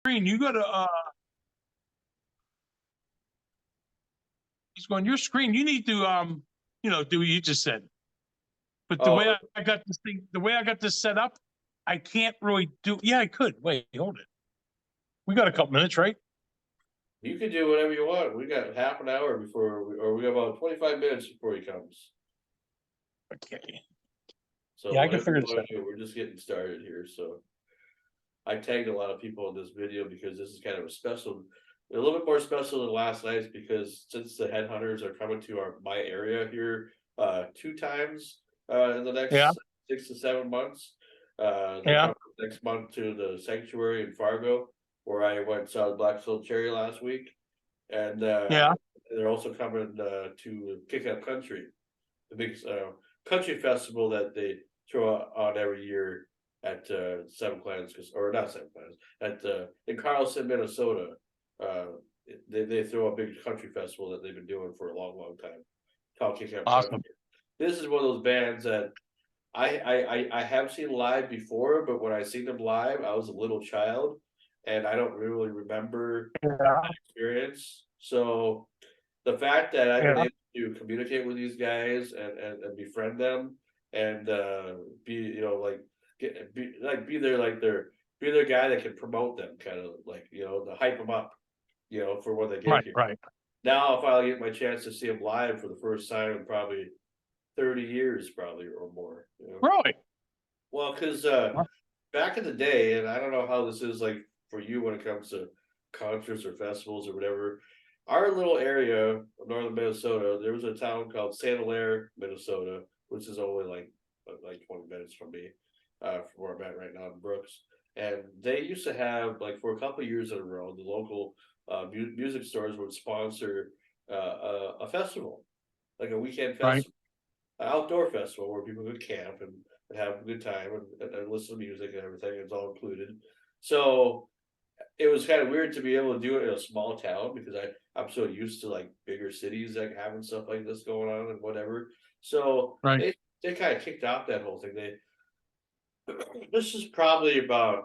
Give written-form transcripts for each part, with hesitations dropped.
screen, you gotta, he's on your screen, you need to, do what you just said. But the way Oh, I got this thing, the way I got this set up, I can't really do, yeah, I could. Wait, hold it. We got a couple minutes, right? you can do whatever you want. We got half an hour before, or we got about 25 minutes before he comes. Okay. So Yeah, I can whatever figure you this want out. to do, we're just getting started here. So I tagged a lot of people in this video because this is kind of a little bit more special than last night's, because since the Headhunters are coming to my area here 2 times in the next Yeah, 6 to 7 months. They're yeah, coming next month to the sanctuary in Fargo, where I went and saw the Black Soul Cherry last week, and yeah. they're also coming to Kick Up Country, the big country festival that they throw on every year at Seven Clans, or not Seven Clans, at in Carlson, Minnesota. Uh, they throw a big country festival that they've been doing for a long time, called Kick Up Country. Awesome. This is one of those bands that I have seen live before, but when I seen them live, I was a little child, and I don't really remember Yeah, that experience. So the fact that I've been yeah. able to communicate with these guys and befriend them, and be like be their be their guy that can promote them, kind of like to hype them up, for when they get Right, here. right. Now I'll finally get my chance to see them live for the first time in probably 30 years, probably, or more. Really? Well, because Huh? back in the day, and I don't know how this is like for you when it comes to concerts or festivals or whatever. Our little area of northern Minnesota, there was a town called Saint Hilaire, Minnesota, which is only like 20 minutes from me, from where I'm at right now in Brooks. And they used to have, like, for a couple of years in a row, the local music stores would sponsor a festival, like a weekend Right. festival, an outdoor festival where people could camp and have a good time and listen to music and everything. It's all included. So it was kind of weird to be able to do it in a small town, because I'm so used to like bigger cities like having stuff like this going on and whatever. So Right. they kind of kicked off that whole thing. This is probably about,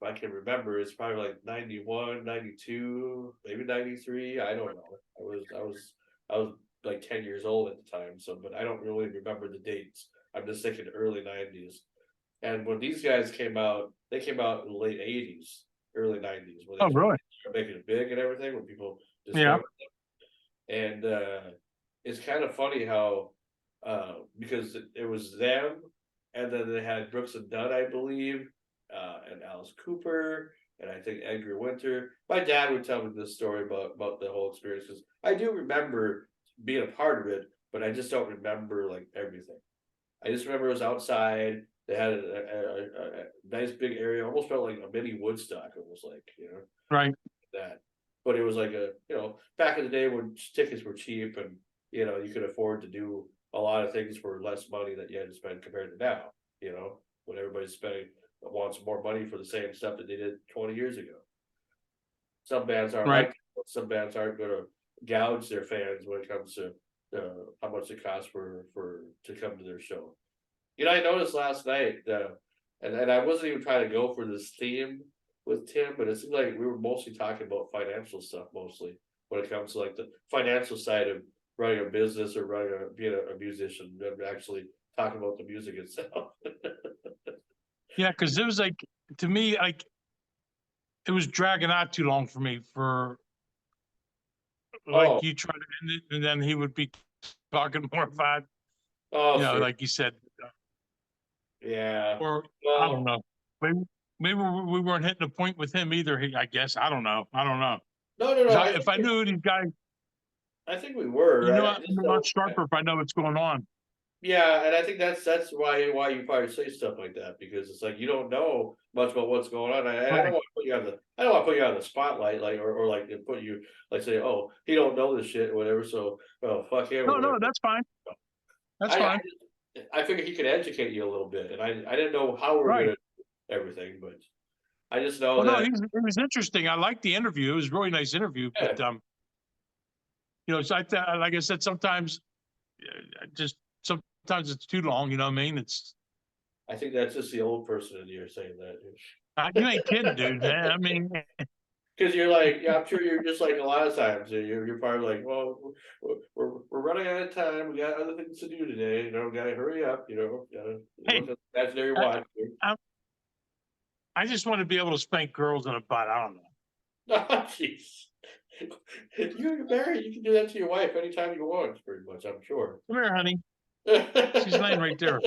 if I can remember, it's probably like 91, 92, maybe 93. I don't know. I was like 10 years old at the time, so but I don't really remember the dates. I'm just thinking early 90s. And when these guys came out, they came out in the late 80s, early 90s, when Oh, they really? started making it big and everything, when people Yeah. discovered them. And it's kind of funny how because it was them, and then they had Brooks and Dunn, I believe, and Alice Cooper, and I think Edgar Winter. My dad would tell me this story about the whole experience, because I do remember being a part of it, but I just don't remember like everything. I just remember it was outside. They had a nice big area, almost felt like a mini Woodstock, almost like Right. that. But it was like back in the day when tickets were cheap, and you could afford to do a lot of things for less money that you had to spend compared to now. When everybody's spending wants more money for the same stuff that they did 20 years ago. Some bands aren't Right. like that. Some bands aren't going to gouge their fans when it comes to how much it costs for to come to their show. I noticed last night, and I wasn't even trying to go for this theme with Tim, but it seemed like we were mostly talking about financial stuff, mostly when it comes to like the financial side of running a business or being a musician, and actually talking about the music itself. Yeah, because it was like, to me, like, it was dragging out too long for me, for like Oh, you try to end it, and then he would be talking more about, oh, sure, like you said, yeah. or I don't Well, know. Maybe we weren't hitting a point with him either. I guess I don't know. I don't know. no, no, 'Cause no. if I knew these guys, I think we were. I I'm just a lot don't. sharper if I know what's going on. Yeah, and I think that's why you probably say stuff like that, because it's like you don't know much about what's going on. I don't Right. want to put you on the I don't want to put you on the spotlight, like, or like put you like, say, oh, he don't know this shit or whatever, so fuck him or No, whatever. no, that's fine. That's I fine. I figured he could educate you a little bit, and I didn't know how we're Right. gonna do everything, but I just know Well, no, that, it was interesting. I liked the interview. It was a really nice interview, yeah, but so like I said, sometimes just sometimes it's too long. You know what I mean? It's I think that's just the old person in here saying that. You ain't kidding, dude, man. I mean, Because you're like, yeah, I'm sure you're just like a lot of times. You're probably like, well, we're running out of time. We got other things to do today. You know, gotta hurry up. You know, gotta hey, look at the imaginary I, watch. I, I just want to be able to spank girls in the butt. I don't know. Oh, jeez. You're married. You can do that to your wife anytime you want, pretty much. I'm sure. Come here, honey. She's laying right there.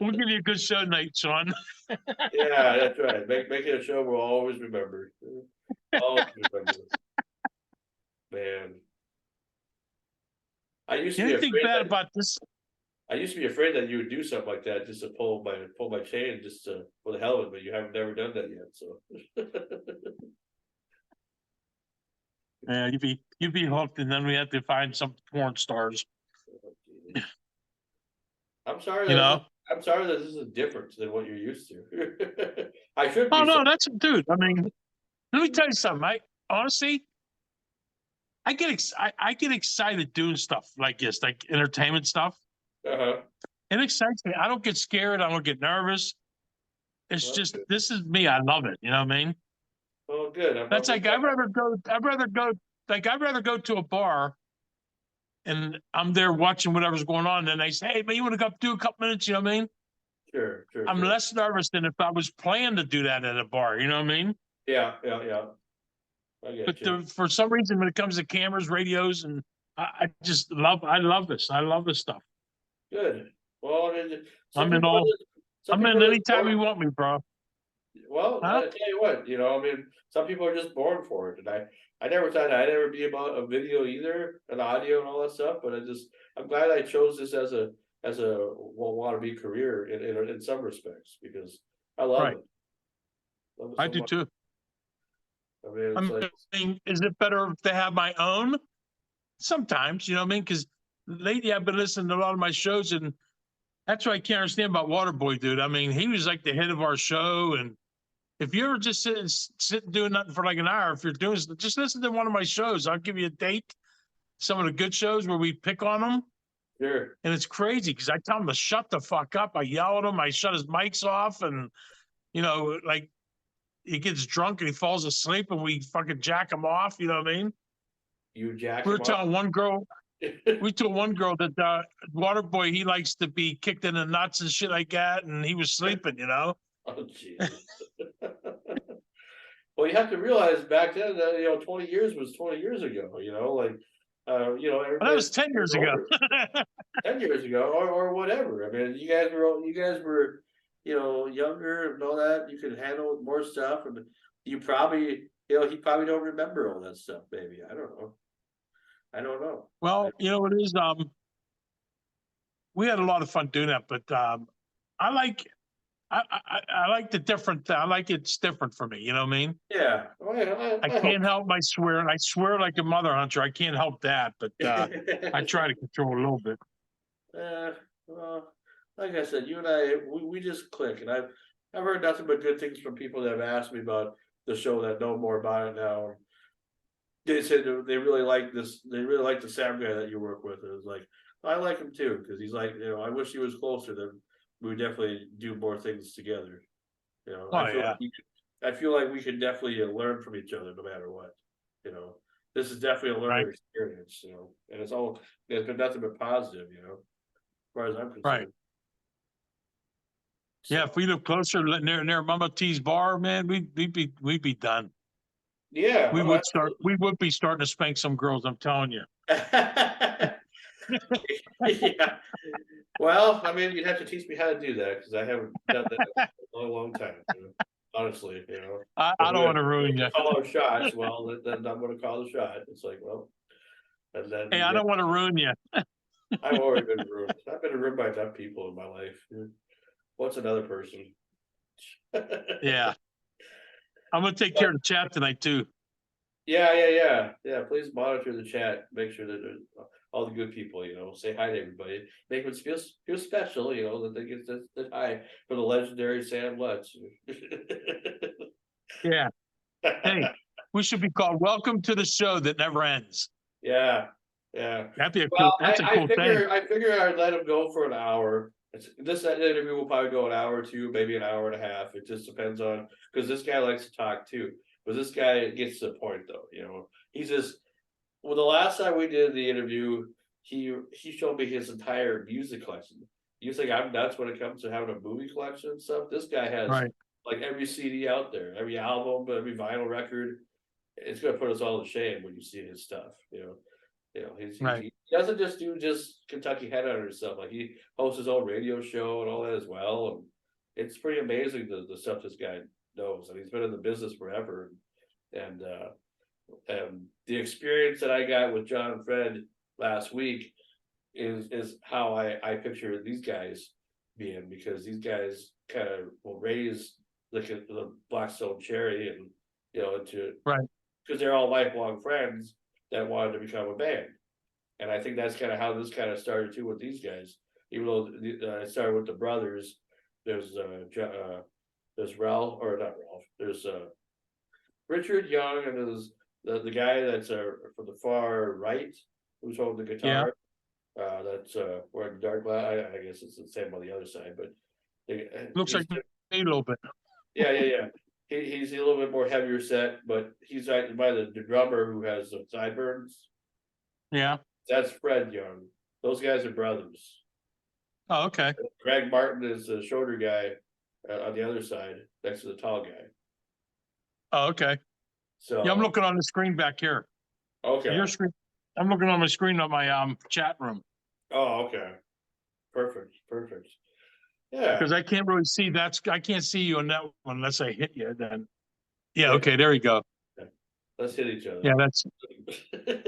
We'll give you a good show tonight, Sean. Yeah, that's right. Make it a show we'll always remember. Always remember. Man. I used to be Anything afraid bad that about this? I used to be afraid that you would do something like that just to pull my chain just to for the hell of it, but you haven't never done that yet, so Yeah, you'd be hooked, and then we have to find some porn stars. I'm sorry You that know? I'm sorry that this is different than what you're used to. I should Oh be no, that's dude. I mean, let me tell you something. I honestly, I get excited doing stuff like this, like entertainment stuff. uh-huh. It excites me. I don't get scared. I don't get nervous. It's Well, that's just good. this is me. I love it. You know what I mean? Well, good. That's like I'd rather go. I'd rather go to a bar and I'm there watching whatever's going on. And they say, "Hey, man, you want to go up do a couple minutes?" You know what I mean? I'm Sure. less nervous than if I was planning to do that at a bar. You know what I mean? Yeah. I But get you. for some reason, when it comes to cameras, radios, and I just love. I love this. I love this stuff. Good. Well, I mean, some I'm in people are all. just some I'm people in are just anytime born. you want me, bro. Well, Huh? I tell you what, you know, I mean, some people are just born for it, and I never thought I'd ever be about a video either, an audio and all that stuff. But I'm glad I chose this as a wannabe career in some respects because I Right. love it I so do much. too. I mean, I it's like, mean, is it better to have my own? Sometimes, you know what I mean? Because lately I've been listening to a lot of my shows, and that's what I can't understand about Waterboy, dude. I mean, he was like the head of our show, and if you ever just sit doing nothing for like an hour, if you're doing, just listen to one of my shows. I'll give you a date. Some of the good shows where we pick on them, sure, and it's crazy because I tell him to shut the fuck up. I yell at him. I shut his mics off, and like he gets drunk and he falls asleep, and we fucking jack him off. You know what I mean? you jack We were him up. telling one girl, we told one girl that Waterboy, he likes to be kicked in the nuts and shit like that, and he was sleeping. Oh, Jesus. Well, you have to realize back then that 20 years was 20 years ago. Like, But that everybody's was 10 years ago. older. 10 years ago, or whatever. I mean, you guys were, younger and all that. You could handle more stuff, and you probably, he probably don't remember all that stuff. Maybe I don't know. I don't know. Well, it is. We had a lot of fun doing that, but I like. I like the different. I like it's different for me. You know what I mean? Yeah, I I hope. can't help my swearing. I swear like a mother hunter. I can't help that, but I try to control a little bit. Well, like I said, you and I, we just click, and I've heard nothing but good things from people that have asked me about the show that know more about it now. They said they really like this. They really like the Sam guy that you work with. It was like I like him too because he's like, I wish he was closer. Then we would definitely do more things together. Oh I feel yeah, like I feel like we can definitely learn from each other no matter what. You know, this is definitely a right, learning experience. And it's been nothing but positive. As far as I'm right. concerned. Yeah, So if we live closer near Mama T's bar, man, we'd be done. yeah, We oh, would start. absolutely. We would be starting to spank some girls. I'm telling you. Yeah. Well, I mean, you'd have to teach me how to do that because I haven't done that in a long time. Honestly, I don't want to ruin if we you. call our shots, well, then I'm going to call the shot. It's like, well, and then Hey, I don't want to ruin you. I've already been ruined. I've been ruined by enough people in my life. What's another person? Yeah, I'm gonna take care of the chat tonight too. Yeah. Please monitor the chat. Make sure that there's all the good people. Say hi to everybody. Make them feel special. That they get that hi for the legendary Sam Lutz. Yeah. Hey, we should be called "Welcome to the Show That Never Ends." Yeah. That'd be a cool. Well, That's a cool thing. I figure I'd let him go for an hour, That interview will probably go an hour or two, maybe an hour and a half. It just depends on, because this guy likes to talk too. But this guy gets to the point though, he's just, well, the last time we did the interview, he showed me his entire music collection. You think I'm nuts when it comes to having a movie collection and stuff? This guy has Right. like every CD out there, every album, every vinyl record. It's gonna put us all to shame when you see his stuff. Right. He doesn't just do just Kentucky Headhunters stuff. Like he hosts his own radio show and all that as well. And it's pretty amazing the stuff this guy knows. And he's been in the business forever. And the experience that I got with John and Fred last week is how I picture these guys being, because these guys kind of will raise the Blackstone Cherry and into, Right. because they're all lifelong friends that wanted to become a band. And I think that's kind of how this kind of started too with these guys. Even though it started with the brothers, there's Ralph, or not Ralph, there's Richard Young, and there's the guy that's from the far right who's holding the guitar. That's wearing dark glass. I guess it's the same on the other side, but Looks like a little bit. yeah. He's a little bit more heavier set, but he's right by the drummer who has the sideburns. Yeah. That's Fred Young. Those guys are brothers. Oh, okay. Greg Martin is the shorter guy on the other side, next to the tall guy. Oh, okay. So yeah, I'm looking on the screen back here. Okay. Your screen. I'm looking on my screen on my chat room. Oh, okay. Perfect. Yeah. Because I can't really see I can't see you on that one unless I hit you. Then, yeah, okay, there you go. Let's hit each other. Yeah,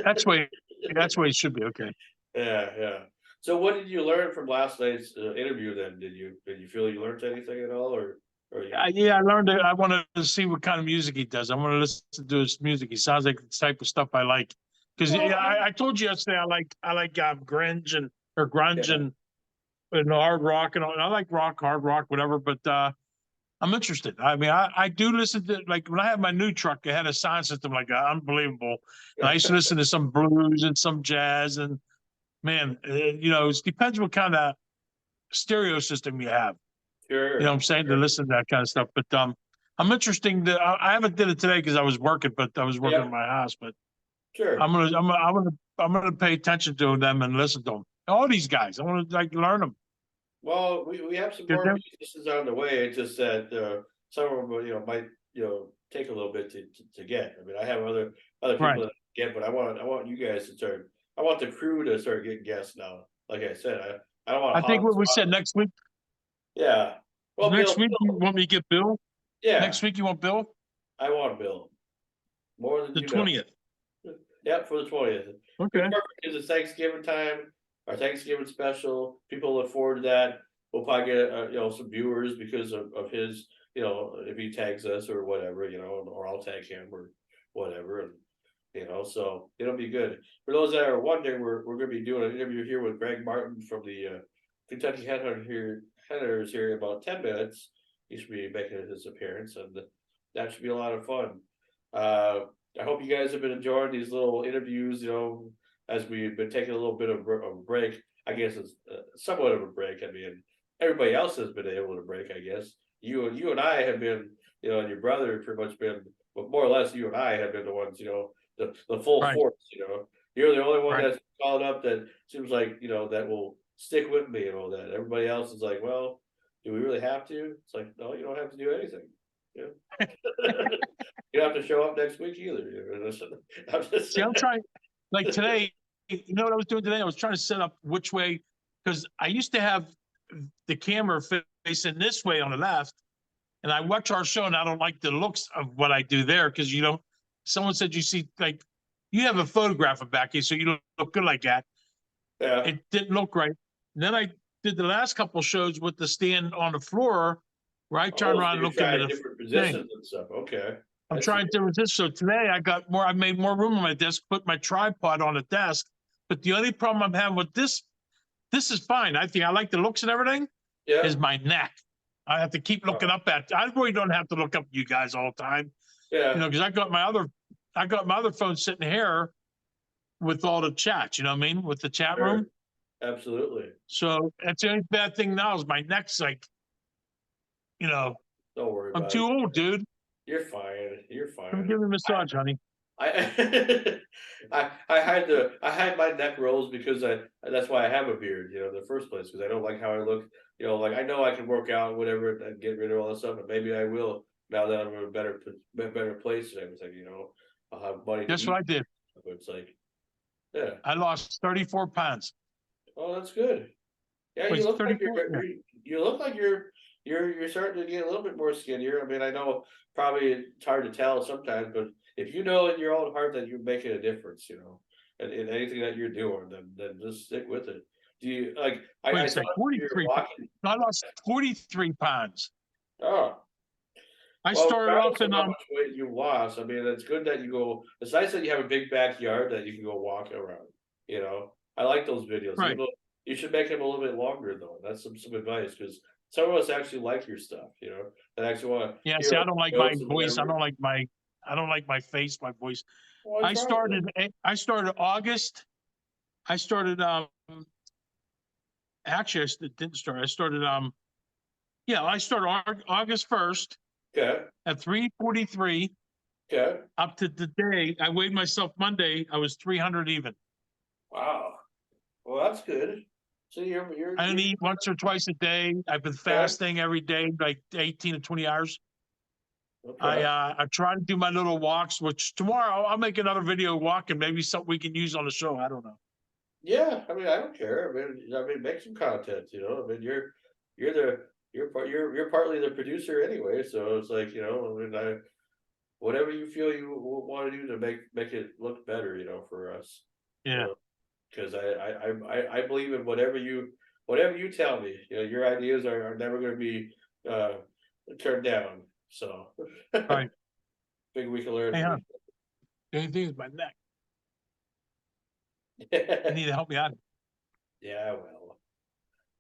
that's way it should be. Okay. Yeah. So, what did you learn from last night's interview? Then, did you feel you learned anything at all, or yeah, I learned it. I wanted to see what kind of music he does. I want to listen to his music. He sounds like the type of stuff I like. Because I told you yesterday I like grunge and hard rock and all. I like rock, hard rock, whatever. But I'm interested. I mean, I do listen to, like, when I had my new truck, it had a sound system like unbelievable. And I used to listen to some blues and some jazz. And man, it depends what kind of stereo system you have. Sure. You know what I'm saying? To listen to that kind of stuff. But I'm interested. I haven't did it today because I was working, but I was working in my house. But sure, I'm gonna pay attention to them and listen to them. All these guys, I want to learn them. Well, we have some more musicians on the way. It's just that some of them, might take a little bit to get. I mean, I have other people that get, but I want you guys to start. I want the crew to start getting guests now. Like I said, I don't want. I think what we said next week. Yeah. Well, next week you want me to get Bill? Yeah. Next week you want Bill? I want Bill. More than the 20th. Yep, for the 20th. Okay. It's a Thanksgiving time, our Thanksgiving special. People look forward to that. We'll probably get some viewers because of his, if he tags us or whatever, or I'll tag him or whatever, and so it'll be good. For those that are wondering, we're going to be doing an interview here with Greg Martin from the Kentucky Headhunters here in about 10 minutes. He should be making his appearance, and that should be a lot of fun. I hope you guys have been enjoying these little interviews, as we've been taking a little bit of a break. I guess it's somewhat of a break. I mean, everybody else has been able to break, I guess. You and I have been, and your brother pretty much been, but more or less you and I have been the ones, the full force, You're the only one that's called up that seems like, that will stick with me and all that. Everybody else is like, well, do we really have to? It's like, no, you don't have to do anything. You don't have to show up next week either. I'm trying, like today, you know what I was doing today? I was trying to set up which way, because I used to have the camera facing this way on the left, and I watch our show and I don't like the looks of what I do there, because someone said you see, like, you have a photograph of back here, so you don't look good like that. Yeah. It didn't look right. And then I did the last couple shows with the stand on the floor, where I turn around and look into the different positions and stuff. Okay. I'm trying to resist. So today I made more room on my desk, put my tripod on the desk. But the only problem I'm having with this is fine. I think I like the looks and everything. Yeah. Is my neck. I have to keep looking up at. I really don't have to look up at you guys all the time. Yeah. Because I got my other phone sitting here with all the chats. You know what I mean? With the chat room. Absolutely. So that's the only bad thing now is my neck's like, you know, Don't worry I'm about it. too old, dude. You're fine. You're Come fine. give me a massage, honey. I I had my neck rolls because that's why I have a beard, in the first place, because I don't like how I look. Like I know I can work out, whatever, and get rid of all that stuff, and maybe I will now that I'm in a better place and everything. I'll have money to Guess what eat. I did? But it's like, yeah. I lost 34 pounds. Oh, that's good. Yeah, Wait, you look like 34? Yeah. you look like you're starting to get a little bit more skinnier. I mean, I know probably it's hard to tell sometimes, but if you know in your own heart that you're making a difference, in anything that you're doing, then just stick with it. Do you like? Wait I a saw sec, you're 43. walking. I lost 43 pounds. Oh, I well, started off regardless of in, how much weight you lost, I mean, it's good that you go. It's nice that you have a big backyard that you can go walk around. I like those videos. right. You should make them a little bit longer though. That's some advice because some of us actually like your stuff. And actually want to Yeah, hear see, I our don't like my jokes and voice. whatever. I don't like my face, my voice. What's wrong with it? I started August. I started, actually, didn't start. I started, yeah, I started August 1st Okay, at 343 okay, up to today. I weighed myself Monday. I was 300 even. wow. Well, that's good. So I you're only eat once or twice a day. I've been okay. fasting every day, like 18 to 20 hours. Okay. I try to do my little walks, which tomorrow I'll make another video walking, maybe something we can use on the show. I don't know. Yeah, I mean, I don't care. I mean, make some content. I mean, you're the you're partly the producer anyway. So it's like I mean, whatever you feel you want to do to make it look better, for us. Yeah. Because I believe in whatever you tell me. Your ideas are never going to be turned down. So Right. think we can learn Hey, from huh? each The only thing is my neck. You other. need to help me out. Yeah, well,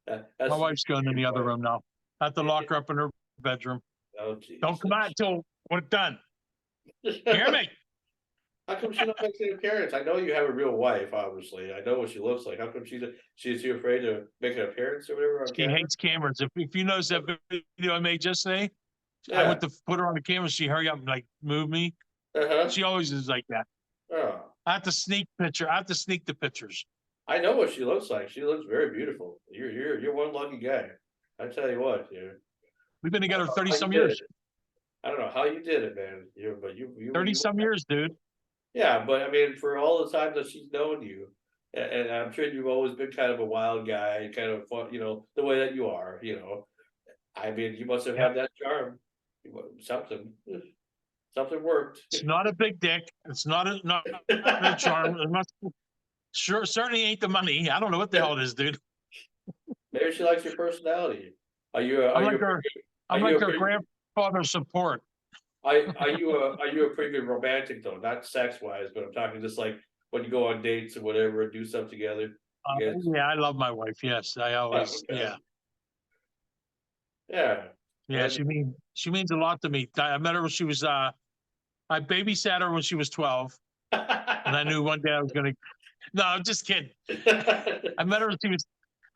My that's wife's going in your the other wife. room now. I have to lock her up in her bedroom. Oh, Don't jeez. come out until we're done. Hear me? How come she not makes an appearance? I know you have a real wife, obviously. I know what she looks like. How come she's too afraid to make an appearance or whatever on She camera? hates cameras. If you notice that video I made yesterday, I Yeah. went to put her on the camera. She hurry up and like move me. Uh-huh. She always is like that. Oh. I have to sneak picture. I have to sneak the pictures. I know what she looks like. She looks very beautiful. You're one lucky guy. I tell you what, We've been I don't together know 30 how you some did it. years. I don't know how you did it, man. 30 some years, dude. yeah, but I mean, for all the time that she's known you, and I'm sure you've always been kind of a wild guy, kind of fun, the way that you are. I mean, you must have Yeah. had that charm. Something, something worked. It's not a big dick. It's not a charm. It must, sure, certainly ain't the money. I don't know what the hell it is, dude. Maybe she likes your personality. Are you? A, I'm are you? like A her. pretty, are I'm you like a her pretty? grandfather support. Are you a pretty good romantic though? Not sex wise, but I'm talking just like when you go on dates or whatever, and do stuff together. You guys. Yeah, I love my wife. Yes, I Oh, always. okay. Yeah, Yeah. yeah. Well, She means a lot to me. I met her when she was. I babysat her when she was 12, and I knew one day I was gonna. No, I'm just kidding. I met her when she was.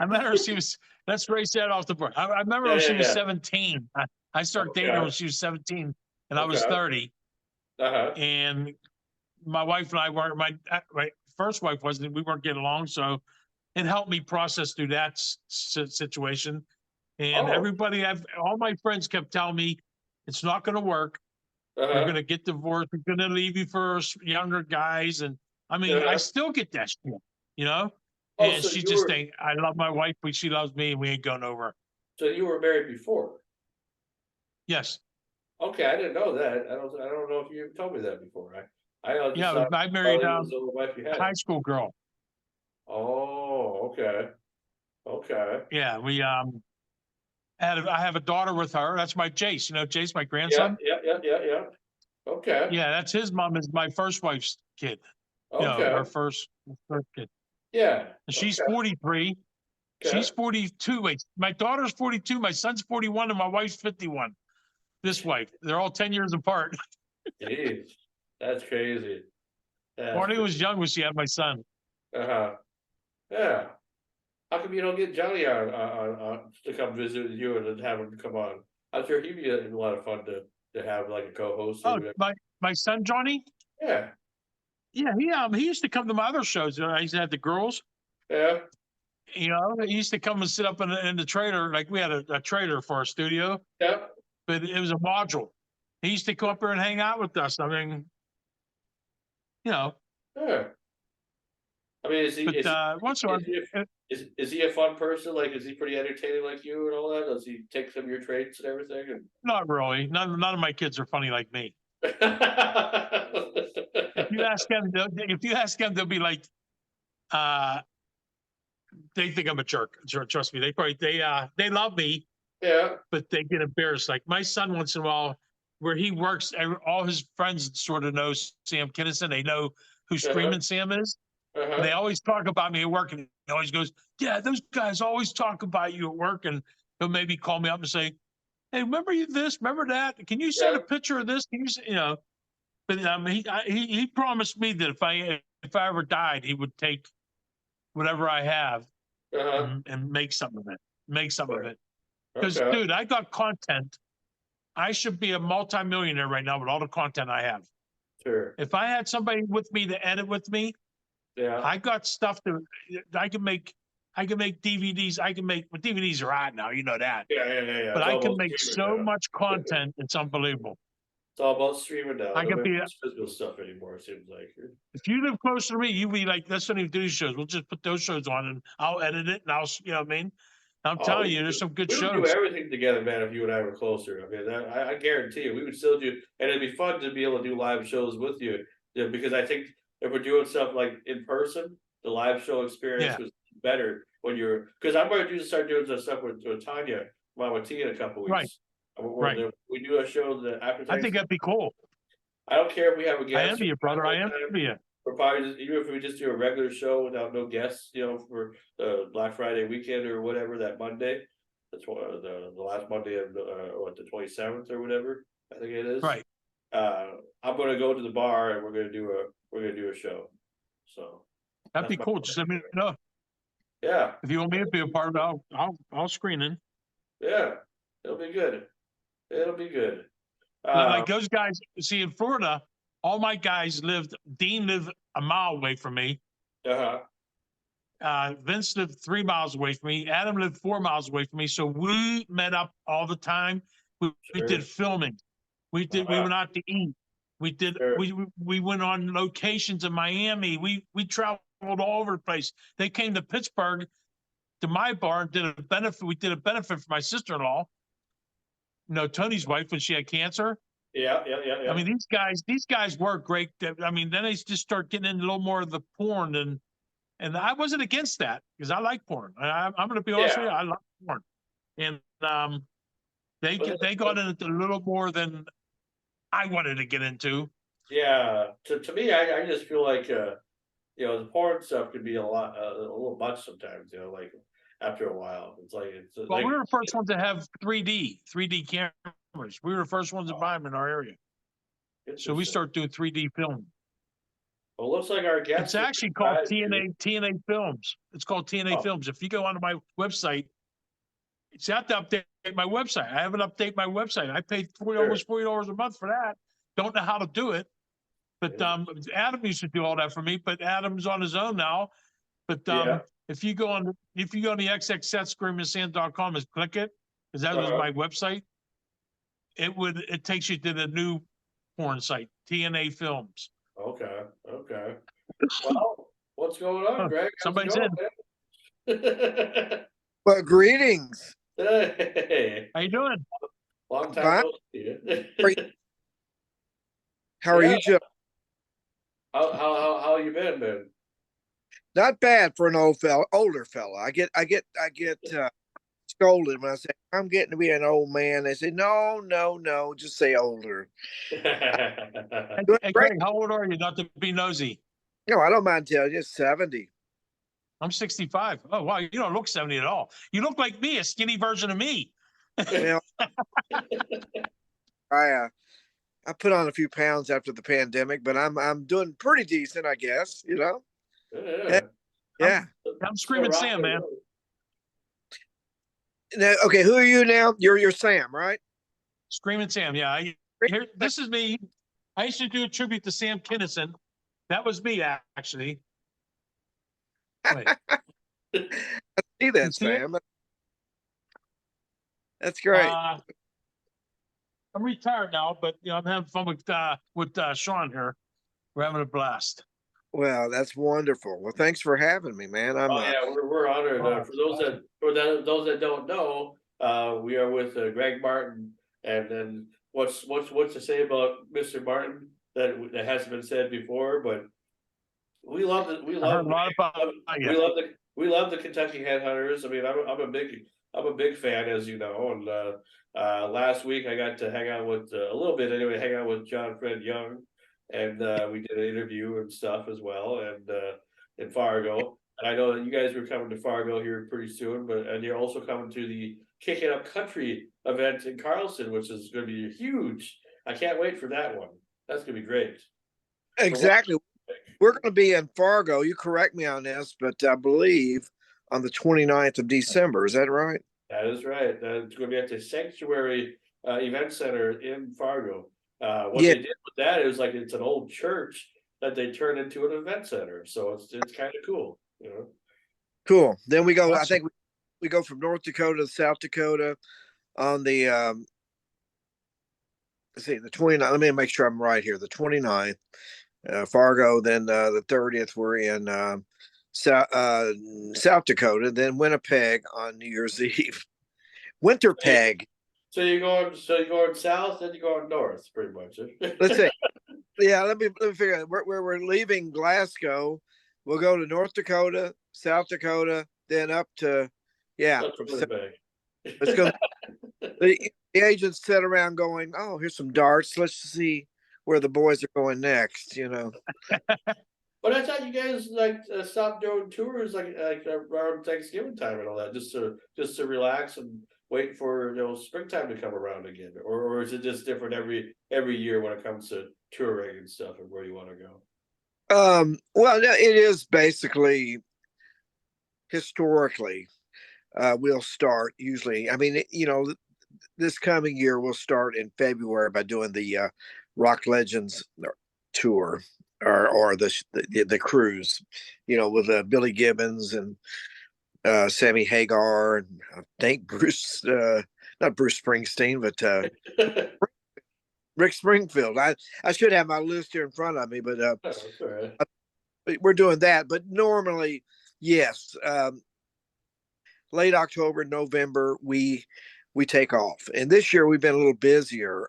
I met her. She was. Let's race that off the board. I remember yeah, when yeah, she was yeah. 17. I started dating her Okay. when she was 17, and I was Okay. 30. Uh-huh. And my wife and I weren't. My first wife wasn't. We weren't getting along, so it helped me process through that situation. And Oh. all my friends kept telling me, it's not going to work. You're Uh-huh. going to get divorced. You're going to leave you for younger guys. And I mean, I Uh-huh. still get that shit, you know? Oh, And she just think, I love my wife, but she loves me and we ain't going over. so you were married before. Yes. Okay, I didn't know that. I don't know if you told me that before. I just Yeah. thought I married probably was the only wife you a had. high school girl. Oh, okay. Okay. Yeah. I have a daughter with her. That's my Jace. You know, Jace, my Yeah, grandson. yeah, yeah, yeah, yeah. Okay. Yeah. That's his mom is my first wife's kid. You know, Okay. her first kid. Yeah. And she's Okay. 43. She's Okay. 42. Wait, my daughter's 42, my son's 41, and my wife's 51. This wife, they're all 10 years apart. Jeez. That's crazy. That's Barney crazy. was young when she had my son. Uh-huh. Yeah. How come you don't get Johnny on to come visit with you and then have him come on? I'm sure he'd be a lot of fun to have like a co-host or Oh, whatever. my son Johnny. Yeah, Yeah, he used to come to my other shows. I used to have the girls. yeah, You know, he used to come and sit up in the trailer. Like we had a trailer for our studio, yeah, but it was a module. He used to come up here and hang out with us. I mean, you know, yeah. I mean, but once in a is he while, is he a fun person? Like, is he pretty entertaining like you and all that? Does he take some of your traits and everything? not really. None of my kids are funny like me. If you ask them, they'll be like, uh, they think I'm a jerk. Trust me. They love me, Yeah, but they get embarrassed. Like my son, once in a while, where he works, all his friends sort of know Sam Kinison. They know who uh-huh, Screaming Sam is, and they uh-huh, always talk about me at work. And he always goes, "Yeah, those guys always talk about you at work." And he'll maybe call me up and say, "Hey, remember you this? Remember that? Can you send yeah, a picture of this? Can you, you know?" But he promised me that if I ever died, he would take whatever I have uh-huh. and make some of it. Make some of Right. it. Because, Okay, dude, I got content. I should be a multimillionaire right now with all the content I have. sure. If I had somebody with me to edit with me, Yeah, I got stuff to. I can make. I can make DVDs. I can make. Well, DVDs are hot now. You know that. yeah. But It's I can almost make streaming so now. much content. It's unbelievable. It's all about streaming now. I could Nobody be. wants physical stuff anymore. It seems like. If you live closer to me, you'd be like, let's not even do these shows. We'll just put those shows on and I'll edit it and you know what I mean? I'm Oh, telling you, there's some good we would do shows. everything together, man. If you and I were closer, I mean, I guarantee you, we would still do, and it'd be fun to be able to do live shows with you. Yeah, because I think if we're doing stuff like in person, the live show experience Yeah, was better when you're. Because I'm going to start doing some stuff with Tanya, Mama T, in a couple right, weeks. right. We do a show after I think Thanksgiving. that'd be cool. I don't care if we have a I guest or envy you, not brother. I that time. envy you. We're probably just, even if we just do a regular show without no guests, for the Black Friday weekend or whatever, that Monday. That's what the last Monday of the 27th or whatever, I think it is. Right. I'm gonna go to the bar and we're gonna do a show. So That'd that's be my cool. plan Just let me anyway. know. Yeah, If you want me to be a part of it, I'll screen in. yeah, it'll be good. It'll be good. Like those guys, see in Florida, all my guys Dean lived a mile away from me. Uh-huh. Vince lived 3 miles away from me. Adam lived 4 miles away from me. So we met up all the time. We did Sure. filming. We Uh-huh. went out to eat. Sure. We went on locations in Miami. We traveled all over the place. They came to Pittsburgh to my bar and did a benefit. We did a benefit for my sister-in-law. Tony's wife when she had cancer. Yeah, I mean, these guys work great. I mean, then they just start getting into a little more of the porn and I wasn't against that because I like porn. I'm going to be honest with yeah. you, I like porn, and they But got into a little more than I wanted to get into. yeah, to me, I just feel like the porn stuff could be a little much sometimes. Like after a while, it's Well, we like were the first ones to have 3D cameras. We were the first ones to buy them in our area, so we interesting. started doing 3D film. Well, it looks like our It's guest has actually called surprised you. TNA Films. It's called TNA Oh, Films. If you go onto my website, it's out to update my website. I haven't updated my website. I paid sure. almost $40 a month for that. Don't know how to do it. But Adam used to do all that for me. But Adam's on his own now. But Yeah. if you go on the xxscreamingsan.com and click it, because that was Uh-huh. my website, it takes you to the new porn site, TNA Films. Okay. Okay. Well, what's going on, Greg? How's it Somebody's in. going, Well, greetings. man? Hey, How you doing? long time Fine. no see. How are Yeah. you, Joe? How you been, man? Not bad for an older fella. I get scolded when I say I'm getting to be an old man. They say no, just say older. Doing Hey, great. Craig, how old are you? Not to be nosy. No, I don't mind telling you, 70. I'm 65. Oh, wow. You don't look 70 at all. You look like me, a skinny version of me. Well, I put on a few pounds after the pandemic, but I'm doing pretty decent, I guess. Yeah. Yeah. I'm Still screaming Sam, rocking and man. rolling. Now, okay, who are you now? You're Sam, right? Screaming Sam. Yeah. This is me. I used to do a tribute to Sam Kinison. That was me, actually. Wait, See you that, see it? Sam? That's great. I'm retired now, but I'm having fun with Sean here. We're having a blast. Well, that's wonderful. Well, thanks for having me, man. I'm Oh yeah, we're honored. Oh, For those that don't know, we are with Greg Martin, and then what's to say about Mr. Martin that hasn't been said before, but we love the we I heard love a lot about you. we love the Kentucky Headhunters. I mean, I'm a big fan, as you know. And last week I got to hang out with a little bit anyway, hang out with John Fred Young, and we did an interview and stuff as well, and in Fargo. And I know that you guys were coming to Fargo here pretty soon, and you're also coming to the Kick It Up Country event in Carlson, which is going to be huge. I can't wait for that one. That's going to be great. exactly. We're going to be in Fargo. You correct me on this, but I believe on the 29th of December. Is that right? That is right. It's going to be at the Sanctuary Event Center in Fargo. What Yeah, they did with that is like it's an old church that they turned into an event center, so it's kind of cool, you know. cool. Then we go. I Awesome. think we go from North Dakota to South Dakota on the let's see, the 29th. Let me make sure I'm right here. The 29th, Fargo. Then the 30th, we're in South Dakota. Then Winnipeg on New Year's Eve. Winterpeg. So you're going south, then you're going north, pretty much. Let's see. Yeah, let me figure out where we're leaving Glasgow. We'll go to North Dakota, South Dakota, then up to That's from Winnipeg. let's go. The agents sit around going, "Oh, here's some darts. Let's see where the boys are going next." But I thought you guys like stopped doing tours like around Thanksgiving time and all that, just to relax and wait for springtime to come around again, or is it just different every year when it comes to touring and stuff and where you want to go? Well, no, it is basically historically. We'll start usually. I mean, this coming year we'll start in February by doing the Rock Legends tour or the cruise, with Billy Gibbons and Sammy Hagar and I think not Bruce Springsteen, but Rick Springfield. I should have my list here in front of me, but That's all right. we're doing that. But normally, yes, late October, November, we take off. And this year we've been a little busier.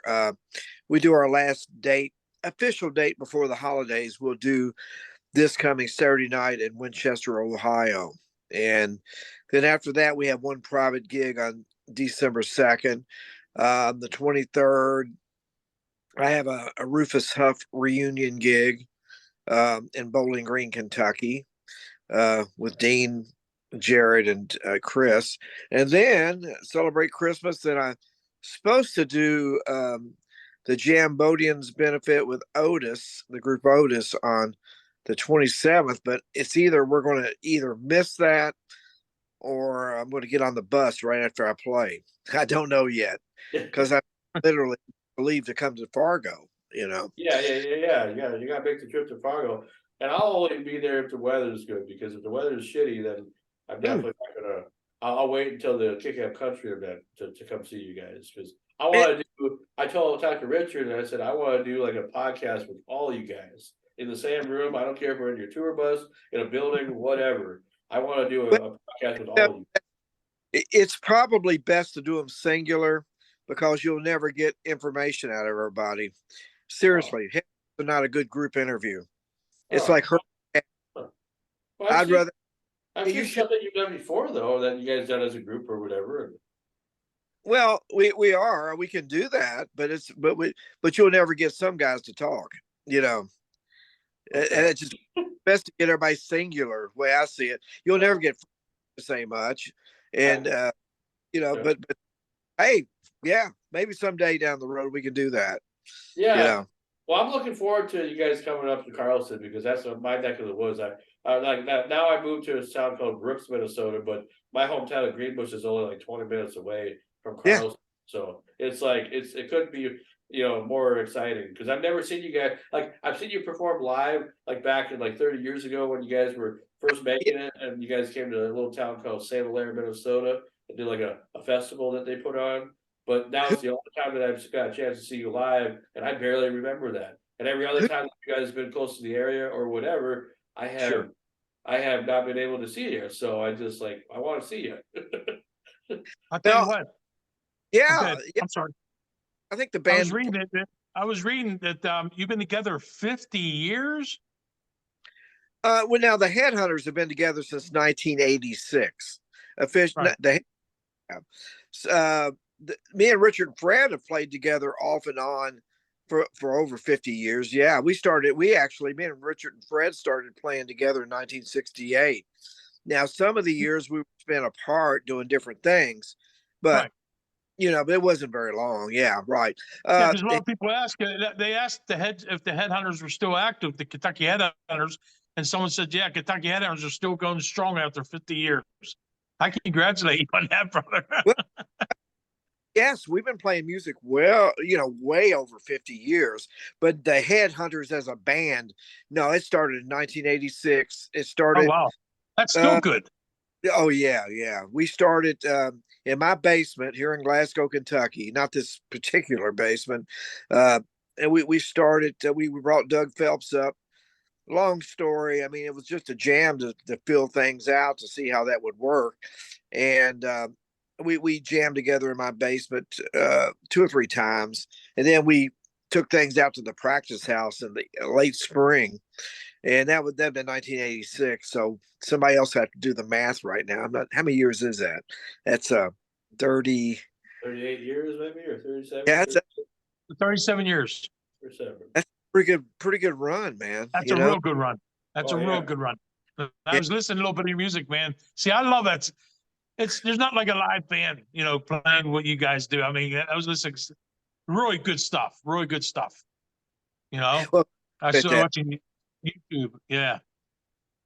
We do our last official date before the holidays. We'll do this coming Saturday night in Winchester, Ohio. And then after that, we have one private gig on December 2nd. The 23rd, I have a Rufus Huff reunion gig in Bowling Green, Kentucky, with Dean, Jared, and Chris. And then celebrate Christmas. Then I'm supposed to do the Jambodians benefit with Otis, the group Otis, on the 27th, but it's either we're going to either miss that or I'm going to get on the bus right after I play. I don't know yet because I literally believe to come to Fargo. Yeah. You gotta make the trip to Fargo, and I'll only be there if the weather's good. Because if the weather's shitty, then I'm Mm. definitely not gonna. I'll wait until the Kick Up Country event to come see you guys because I Eh, want to do. I talked to Richard and I said I want to do like a podcast with all you guys in the same room. I don't care if we're in your tour bus, in a building, whatever. I want to do a podcast with all of you. It's probably best to do them singular because you'll never get information out of everybody. Oh, Seriously, it's not a good group interview. It's oh. like her. Huh. Well, I'd rather I've you seen should. something you've done before though that you guys done as a group or whatever. Well, we can do that, but you'll never get some guys to talk. You know, and Okay. it's just best to get everybody singular. The way I see it, you'll never get to say much, and Yeah. but hey, yeah, maybe someday down the road we can do that. You Yeah, know, Well, I'm looking forward to you guys coming up to Carlson because that's my neck of the woods. I like that now. I moved to a town called Brooks, Minnesota, but my hometown of Greenbush is only like 20 minutes away from Yeah. Carlson. So it's like it could be more exciting because I've never seen you guys like I've seen you perform live like back in like 30 years ago when you guys were first making it and you guys came to a little town called St. Hilaire, Minnesota and did like a festival that they put on. But now Who, it's the only time that I've got a chance to see you live, and I barely remember that. And every other who, time that you guys have been close to the area or whatever, I have sure. I have not been able to see you. So I just like I want to see you. I'll tell you Well, what. yeah, Okay, yeah. I'm sorry. I think the I was band. reading it. I was reading that you've been together 50 years. Well, now the Headhunters have been together since 1986. Right. Uh, Me and Richard and Fred have played together off and on for over 50 years. Yeah, me and Richard and Fred started playing together in 1968. Now, some of the years we spent apart doing different things, but Right. but it wasn't very long. Yeah, right. Yeah, Uh, because a lot of people ask. They asked if the headhunters were still active, the Kentucky Headhunters, and someone said, "Yeah, Kentucky Headhunters are still going strong after 50 years." I congratulate you on that, brother. well, yes, we've been playing music well, way over 50 years. But the Headhunters as a band, no, it started in 1986. It Oh started. wow, that's still Uh, good. oh yeah, yeah. We started in my basement here in Glasgow, Kentucky. Not this particular basement. And we started. We brought Doug Phelps up. Long story. I mean, it was just a jam to fill things out to see how that would work, and we jammed together in my basement 2 or 3 times, and then we took things out to the practice house in the late spring, and that been 1986. So somebody else have to do the math right now. I'm not. How many years is that? That's 30. 38 years maybe or 37 Yeah, years 37 years. or 7. that's pretty good run, man. That's a real good run. That's Oh a real yeah. good run. I Yeah, was listening to a little bit of your music, man. See, I love that. There's not like a live band, playing what you guys do. I mean, I was listening, really good stuff. Really good stuff. You know, well, I at saw that. watching YouTube. Yeah.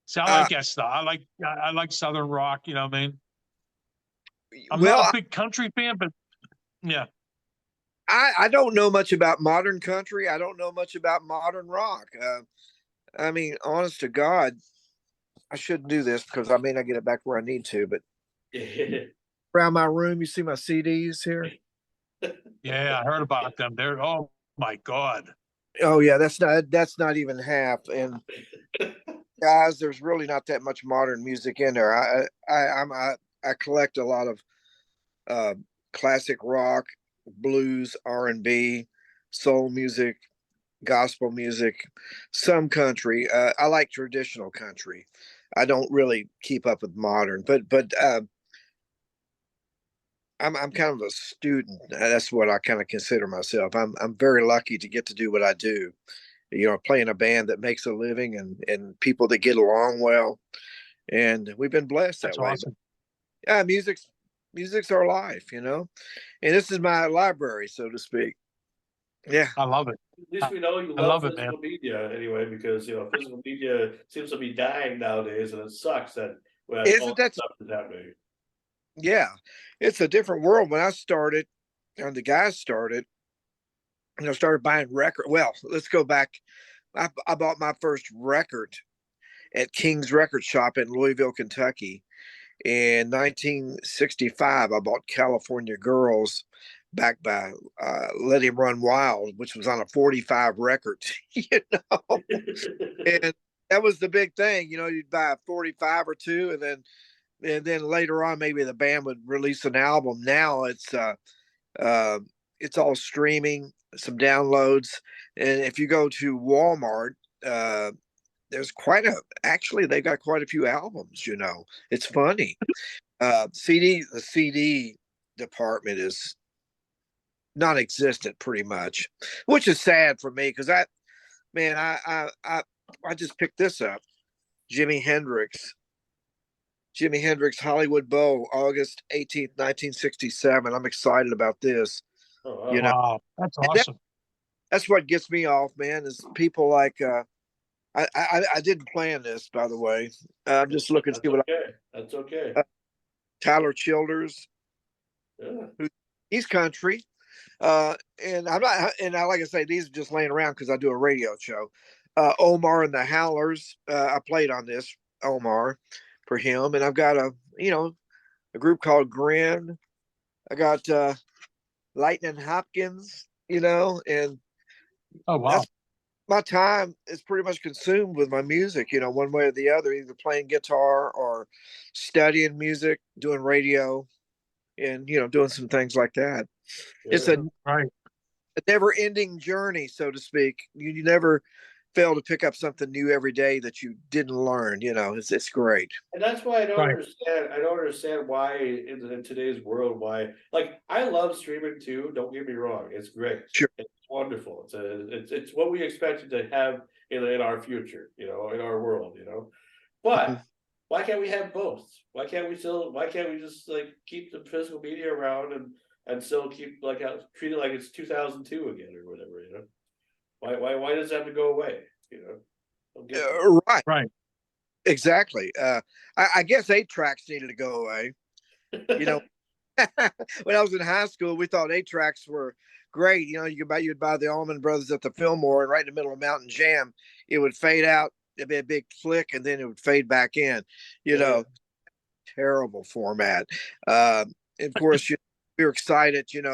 See, I Uh, like that stuff. I like Southern rock. You know what I mean? I'm not a well, big country fan, but yeah, I don't know much about modern country. I don't know much about modern rock. I mean, honest to God, I shouldn't do this because I may not get it back where I need to. But around my room, you see my CDs here. yeah, I heard about them. They're oh my god. Oh yeah, that's not even half. And guys, there's really not that much modern music in there. I collect a lot of uh, classic rock, blues, R&B, soul music, gospel music, some country. I like traditional country. I don't really keep up with modern, but I'm kind of a student. That's what I kind of consider myself. I'm very lucky to get to do what I do. Play in a band that makes a living and people that get along well, and we've been blessed that That's way. But awesome. yeah, music's our life, and this is my library, so to speak. Yeah, I love it. At least I, we know you I love love it, man. physical media anyway, because physical media seems to be dying nowadays, and it sucks that all isn't that that? stuff is happening. Yeah, it's a different world. When I started, and the guys started, started buying record. Well, let's go back. I bought my first record at King's Record Shop in Louisville, Kentucky. In 1965, I bought California Girls back by Let Him Run Wild, which was on a 45 record, you know. And that was the big thing, you'd buy a 45 or two, and then later on maybe the band would release an album. Now uh it's all streaming, some downloads, and if you go to Walmart, uh there's actually they got quite a few albums. It's funny. The CD department is non-existent pretty much, which is sad for me because man, I just picked this up. Jimi Hendrix Hollywood Bowl, August 18th, 1967. I'm excited about this. Oh You wow. know, Wow, that's and awesome. that's what gets me off, man, is people like I didn't plan this, by the way. I'm just looking to That's see what okay. That's okay. Tyler Childers, Yeah. who he's country. And I'm not, and I like I say, these are just laying around because I do a radio show. Omar and the Howlers, I played on this Omar for him, and I've got a group called Grin. I got Lightning Hopkins, and Oh wow. that's my time is pretty much consumed with my music, one way or the other, either playing guitar or studying music, doing radio, and doing some things like that. It's Yeah. Right. a never-ending journey, so to speak. You never fail to pick up something new every day that you didn't learn. It's great. And that's why I don't Right. understand. I don't understand why in today's world, why like I love streaming too. Don't get me wrong, it's great. Sure. It's wonderful. It's what we expected to have in our future, in our world, But why can't we have both? Why can't we just like keep the physical media around and still keep like treat it like it's 2002 again or whatever? Why does it have to go away? Don't get that. Right, Right. exactly. I guess 8 tracks needed to go away. You know, when I was in high school, we thought 8 tracks were great. You'd buy the Allman Brothers at the Fillmore, and right in the middle of Mountain Jam, it would fade out. It'd be a big flick, and then it would fade back in. You Yeah. know, terrible format. And of course, we were excited. In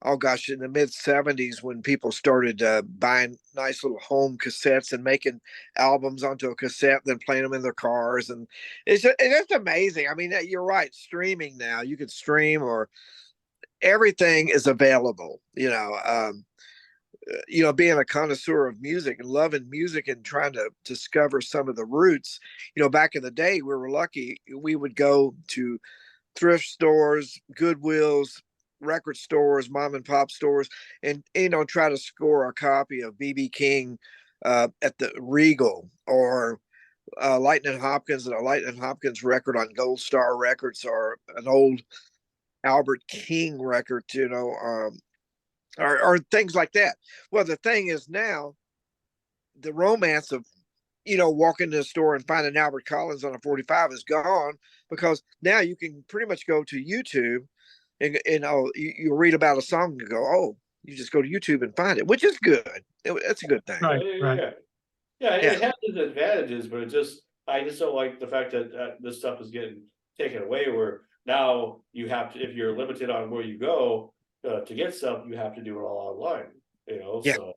oh gosh, in the mid 70s when people started buying nice little home cassettes and making albums onto a cassette, then playing them in their cars, and it's just amazing. I mean, you're right. Streaming now, you can stream or everything is available. Being a connoisseur of music and loving music and trying to discover some of the roots. Back in the day, we were lucky. We would go to thrift stores, Goodwills, record stores, mom and pop stores, and try to score a copy of BB King at the Regal, or Lightning Hopkins, and a Lightning Hopkins record on Gold Star Records, or an old Albert King record, or things like that. Well, the thing is now, the romance of walking to the store and finding Albert Collins on a 45 is gone, because now you can pretty much go to YouTube and you read about a song and go, oh, you just go to YouTube and find it, which is good. That's a good thing. Right. Right. Yeah, Yeah. it has its advantages, but I just don't like the fact that this stuff is getting taken away. Where now you have to, if you're limited on where you go to get stuff, you have to do it all online. Yeah. So,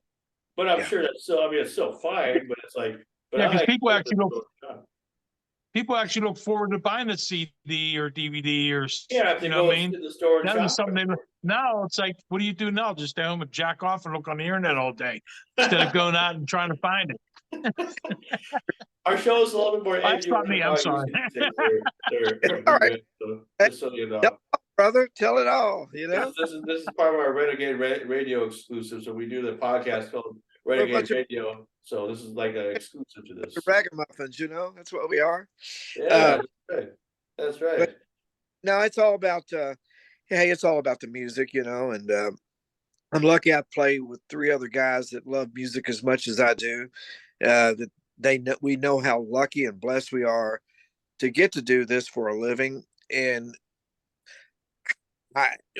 but I'm Yeah. sure that's still. I mean, it's still fine, but it's like, but Yeah, I because like people actually look forward to buying a CD or DVD or yeah, if they you know what go I mean. to the store and That shop. was something now it's like, what do you do now? Just stay home and jack off and look on the internet all day instead of going out and trying to find it. Our show is a little bit more That's not me. I'm sorry. All right. So, just so you know. Yep. Brother, tell it all. This is part of our Renegade Radio exclusive. So we do the podcast called We're a bunch Renegade Radio. So this is like an exclusive to this. of ragamuffins, that's what we are. Yeah, that's right. That's right. But no, it's all about hey, it's all about the music, and I'm lucky I play with 3 other guys that love music as much as I do. That we know how lucky and blessed we are to get to do this for a living. And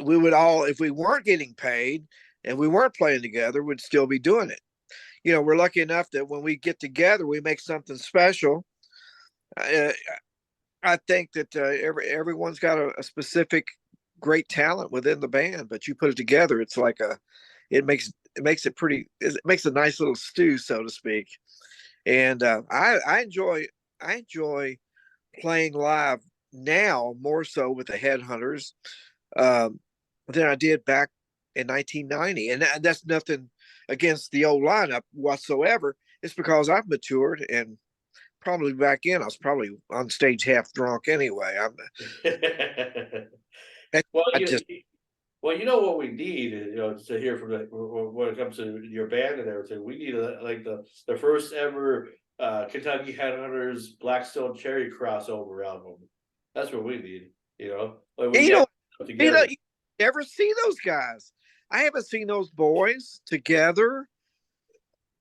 we would all, if we weren't getting paid and we weren't playing together, would still be doing it. We're lucky enough that when we get together, we make something special. I think that everyone's got a specific great talent within the band, but you put it together, it's like it makes it makes a nice little stew, so to speak. And I enjoy playing live now more so with the Headhunters than I did back in 1990, and that's nothing against the old lineup whatsoever. It's because I've matured, and probably back in I was probably on stage half drunk anyway. Well, I just well, you know what we need, to hear from when it comes to your band and everything. We need like the first ever Kentucky Headhunters Blackstone Cherry crossover album. That's what we need. Like we you together. you ever see those guys? I haven't seen those boys together.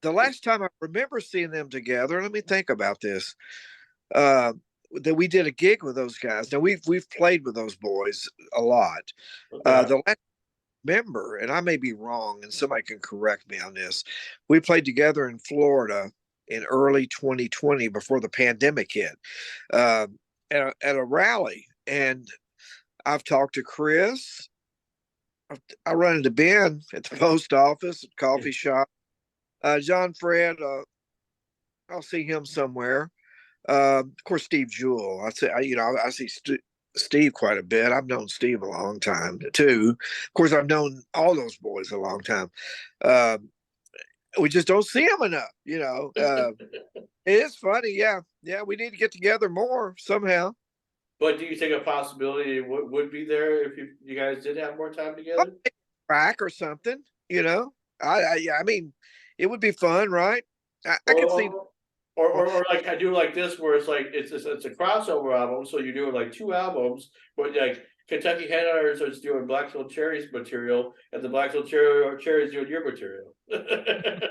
The last time I remember seeing them together, let me think about this. Uh, that we did a gig with those guys. Now we've played with those boys a lot. Okay. The last member, and I may be wrong, and somebody can correct me on this. We played together in Florida in early 2020 before the pandemic hit, uh, at a rally. And I've talked to Chris. I run into Ben at the post office, coffee shop. John Fred, I'll see him somewhere. Of course, Steve Jewell. I see Steve quite a bit. I've known Steve a long time too. Of course, I've known all those boys a long time. Uh, we just don't see them enough. It is funny. Yeah, yeah. We need to get together more somehow. But do you think a possibility would be there if you guys did have more time together? Track or something. Yeah. I mean, it would be fun, right? I could see. Or like I do like this where it's like it's a crossover album, so you're doing like two albums, but like Kentucky Headhunters is doing Blackstone Cherry's material, and the Blackstone Cherry's doing your material. Not a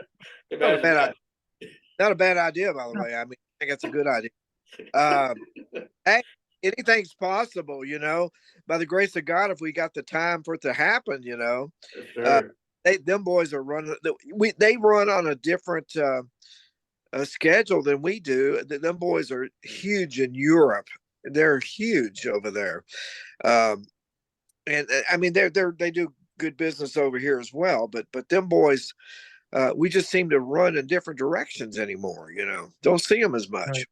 Imagine bad, that. not a bad idea, by the way. I mean, I think that's a good idea. Hey, anything's possible, by the grace of God, if we got the time for it to happen, Sure. them boys are running. They run on a different schedule than we do. Them boys are huge in Europe. They're huge over there, and I mean they do good business over here as well. But them boys, we just seem to run in different directions anymore. Don't see them as much. Right.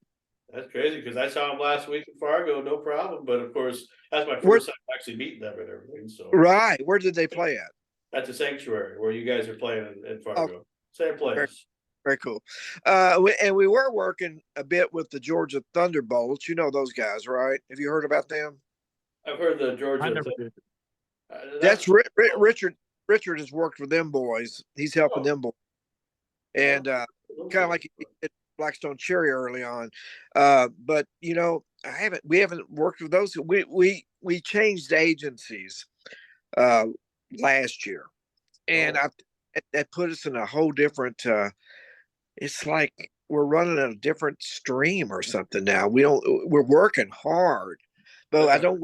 That's crazy because I saw him last week in Fargo, no problem. But of course, that's my Where, first time actually meeting them and everything. So right, where did they play at? at the sanctuary where you guys are playing in Oh, Fargo, same very, place. very cool. We were working a bit with the Georgia Thunderbolts. You know those guys, right? Have you heard about them? I've heard the I Georgia never thing. did. That's Richard. Richard has worked with them boys. He's helping them boys, and kind of like he did Blackstone Cherry early on. But we haven't worked with those. We changed agencies last year, and that put us in a whole different. It's like we're running a different stream or something now. We're working hard, but I don't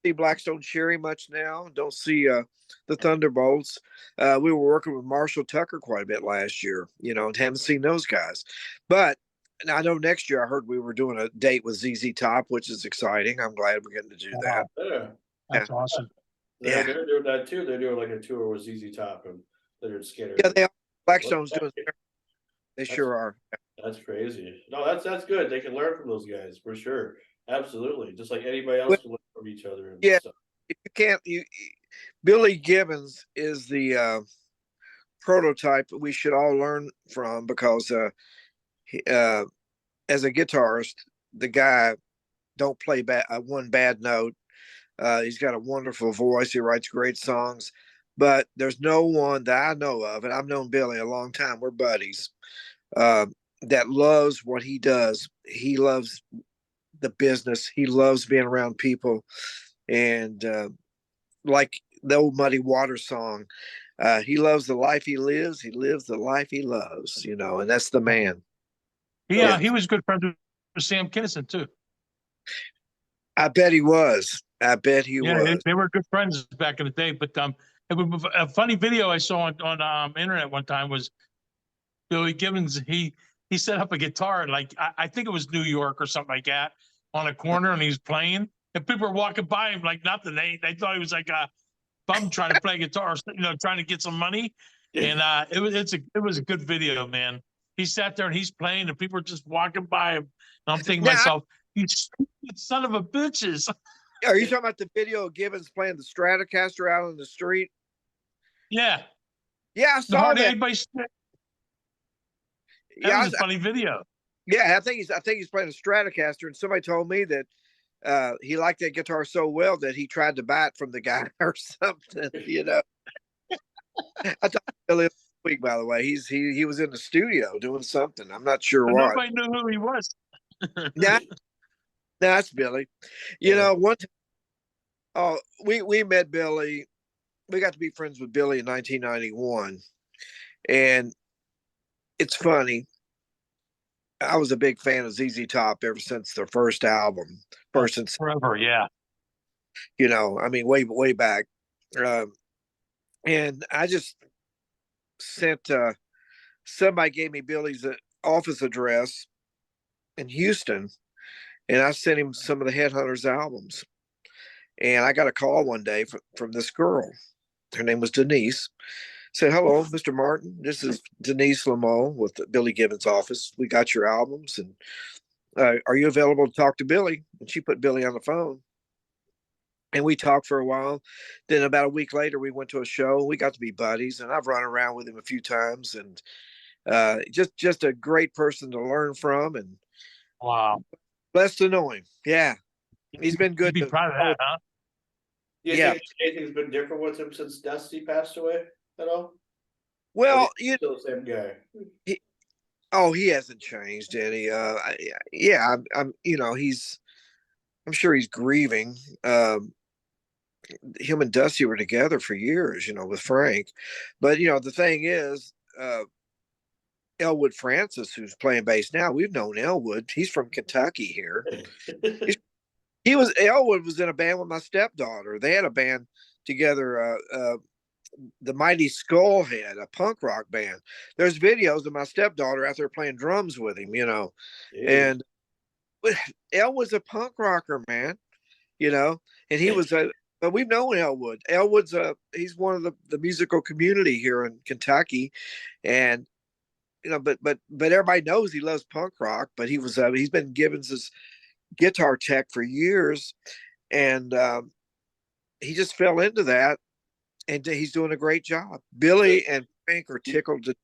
see Blackstone Cherry much now. Don't see the Thunderbolts. We were working with Marshall Tucker quite a bit last year, and haven't seen those guys. But I know next year I heard we were doing a date with ZZ Top, which is exciting. I'm glad we're getting to do that. Yeah. That's awesome. They're doing that too. They're doing like a tour with ZZ Top and they're Skinner. Yeah, they are. Blackstone's doing. They sure are. That's crazy. No, that's good. They can learn from those guys for sure. Absolutely. Just like anybody else can learn from each other. And stuff. If you can't, Billy Gibbons is the prototype that we should all learn from because as a guitarist, the guy don't play one bad note. He's got a wonderful voice. He writes great songs, but there's no one that I know of, and I've known Billy a long time. We're buddies. That loves what he does. He loves the business. He loves being around people, and like the old Muddy Waters song, he loves the life he lives. He lives the life he loves. And that's the man. Yeah, he was good friends with Sam Kinison too. I bet he was. I bet he was. They were good friends back in the day. But a funny video I saw on internet one time was Billy Gibbons. He set up a guitar like I think it was New York or something like that on a corner, and he was playing, and people were walking by him like nothing. They thought he was like a bum trying to play guitar, trying to get some money. And it was a good video, man. He sat there and he's playing, and people are just walking by him. And I'm thinking to myself, you stupid son of a bitches. Are you talking about the video of Gibbons playing the Stratocaster out on the street? Yeah. Yeah, I saw that. That was a funny video. Yeah, I think he's playing a Stratocaster, and somebody told me that he liked that guitar so well that he tried to buy it from the guy or something. I talked to Billy last week, by the way. He was in the studio doing something. I'm not sure what. Nobody knew who he was. That's Billy. One time, we met Billy we got to be friends with Billy in 1991, and it's funny. I was a big fan of ZZ Top ever since their first album, Oh, first and forever. Yeah. I mean, way back. Um, and I just sent somebody gave me Billy's office address in Houston, and I sent him some of the Headhunters albums. And I got a call one day from this girl. Her name was Denise. Said, "Hello, Mr. Martin. This is Denise Lameau with the Billy Gibbons office. We got your albums, and are you available to talk to Billy?" And she put Billy on the phone, and we talked for a while. Then about a week later, we went to a show. We got to be buddies, and I've run around with him a few times, and just a great person to learn from, and Wow. blessed to know him. Yeah, he's been You'd good. be proud of that, huh? Do you Yeah. think anything's been different with him since Dusty passed away at all? Well, Still the same guy. he hasn't changed any. Yeah, I'm sure he's grieving. Him and Dusty were together for years, with Frank. But the thing is, Elwood Francis, who's playing bass now, we've known Elwood. He's from Kentucky here. Elwood was in a band with my stepdaughter. They had a band together, the Mighty Skullhead, a punk rock band. There's videos of my stepdaughter out there playing drums with him, and Elwood's a punk rocker, man, and he was a. But we've known Elwood. Elwood's he's one of the musical community here in Kentucky, and but everybody knows he loves punk rock. But he's been Gibbons's guitar tech for years, and he just fell into that, and he's doing a great job. Billy and Frank are tickled to.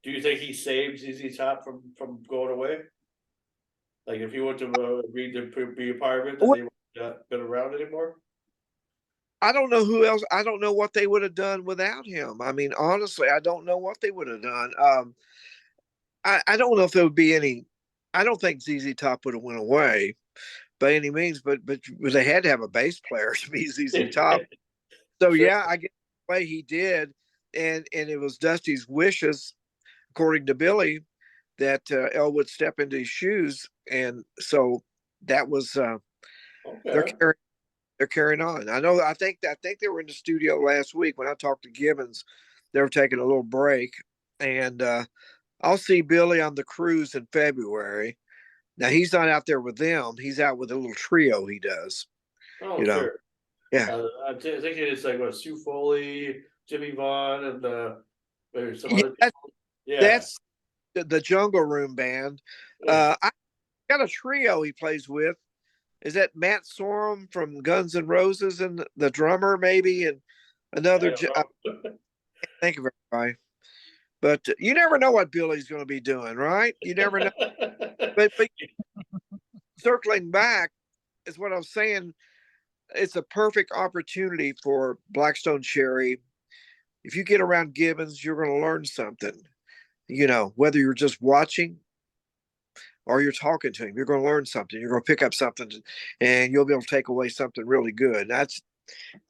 Do you think he saved ZZ Top from going away? Like if he went to agree to be a part of it, that they wouldn't been around anymore? I don't know who else. I don't know what they would have done without him. I mean, honestly, I don't know what they would have done. I don't know if there would be any. I don't think ZZ Top would have went away by any means, but they had to have a bass player to be ZZ Top. So Sure. yeah, I guess the way he did, and it was Dusty's wishes, according to Billy, that Elwood step into his shoes, and so that was Okay. they're carrying on. I think they were in the studio last week when I talked to Gibbons. They were taking a little break, and I'll see Billy on the cruise in February. Now he's not out there with them. He's out with a little trio he does. Oh, You know, sure. yeah, I'm thinking it's like what Sue Foley, Jimmy Vaughn, and maybe some yeah. other people. Yeah. That's the Jungle Room band. I got a trio he plays with. Is that Matt Sorum from Guns N' Roses and the drummer maybe, and another? I think of everybody. But you never know what Billy's going to be doing, right? You never know. But circling back is what I was saying. It's a perfect opportunity for Blackstone Cherry. If you get around Gibbons, you're going to learn something. Whether you're just watching or you're talking to him, you're going to learn something. You're going to pick up something, and you'll be able to take away something really good.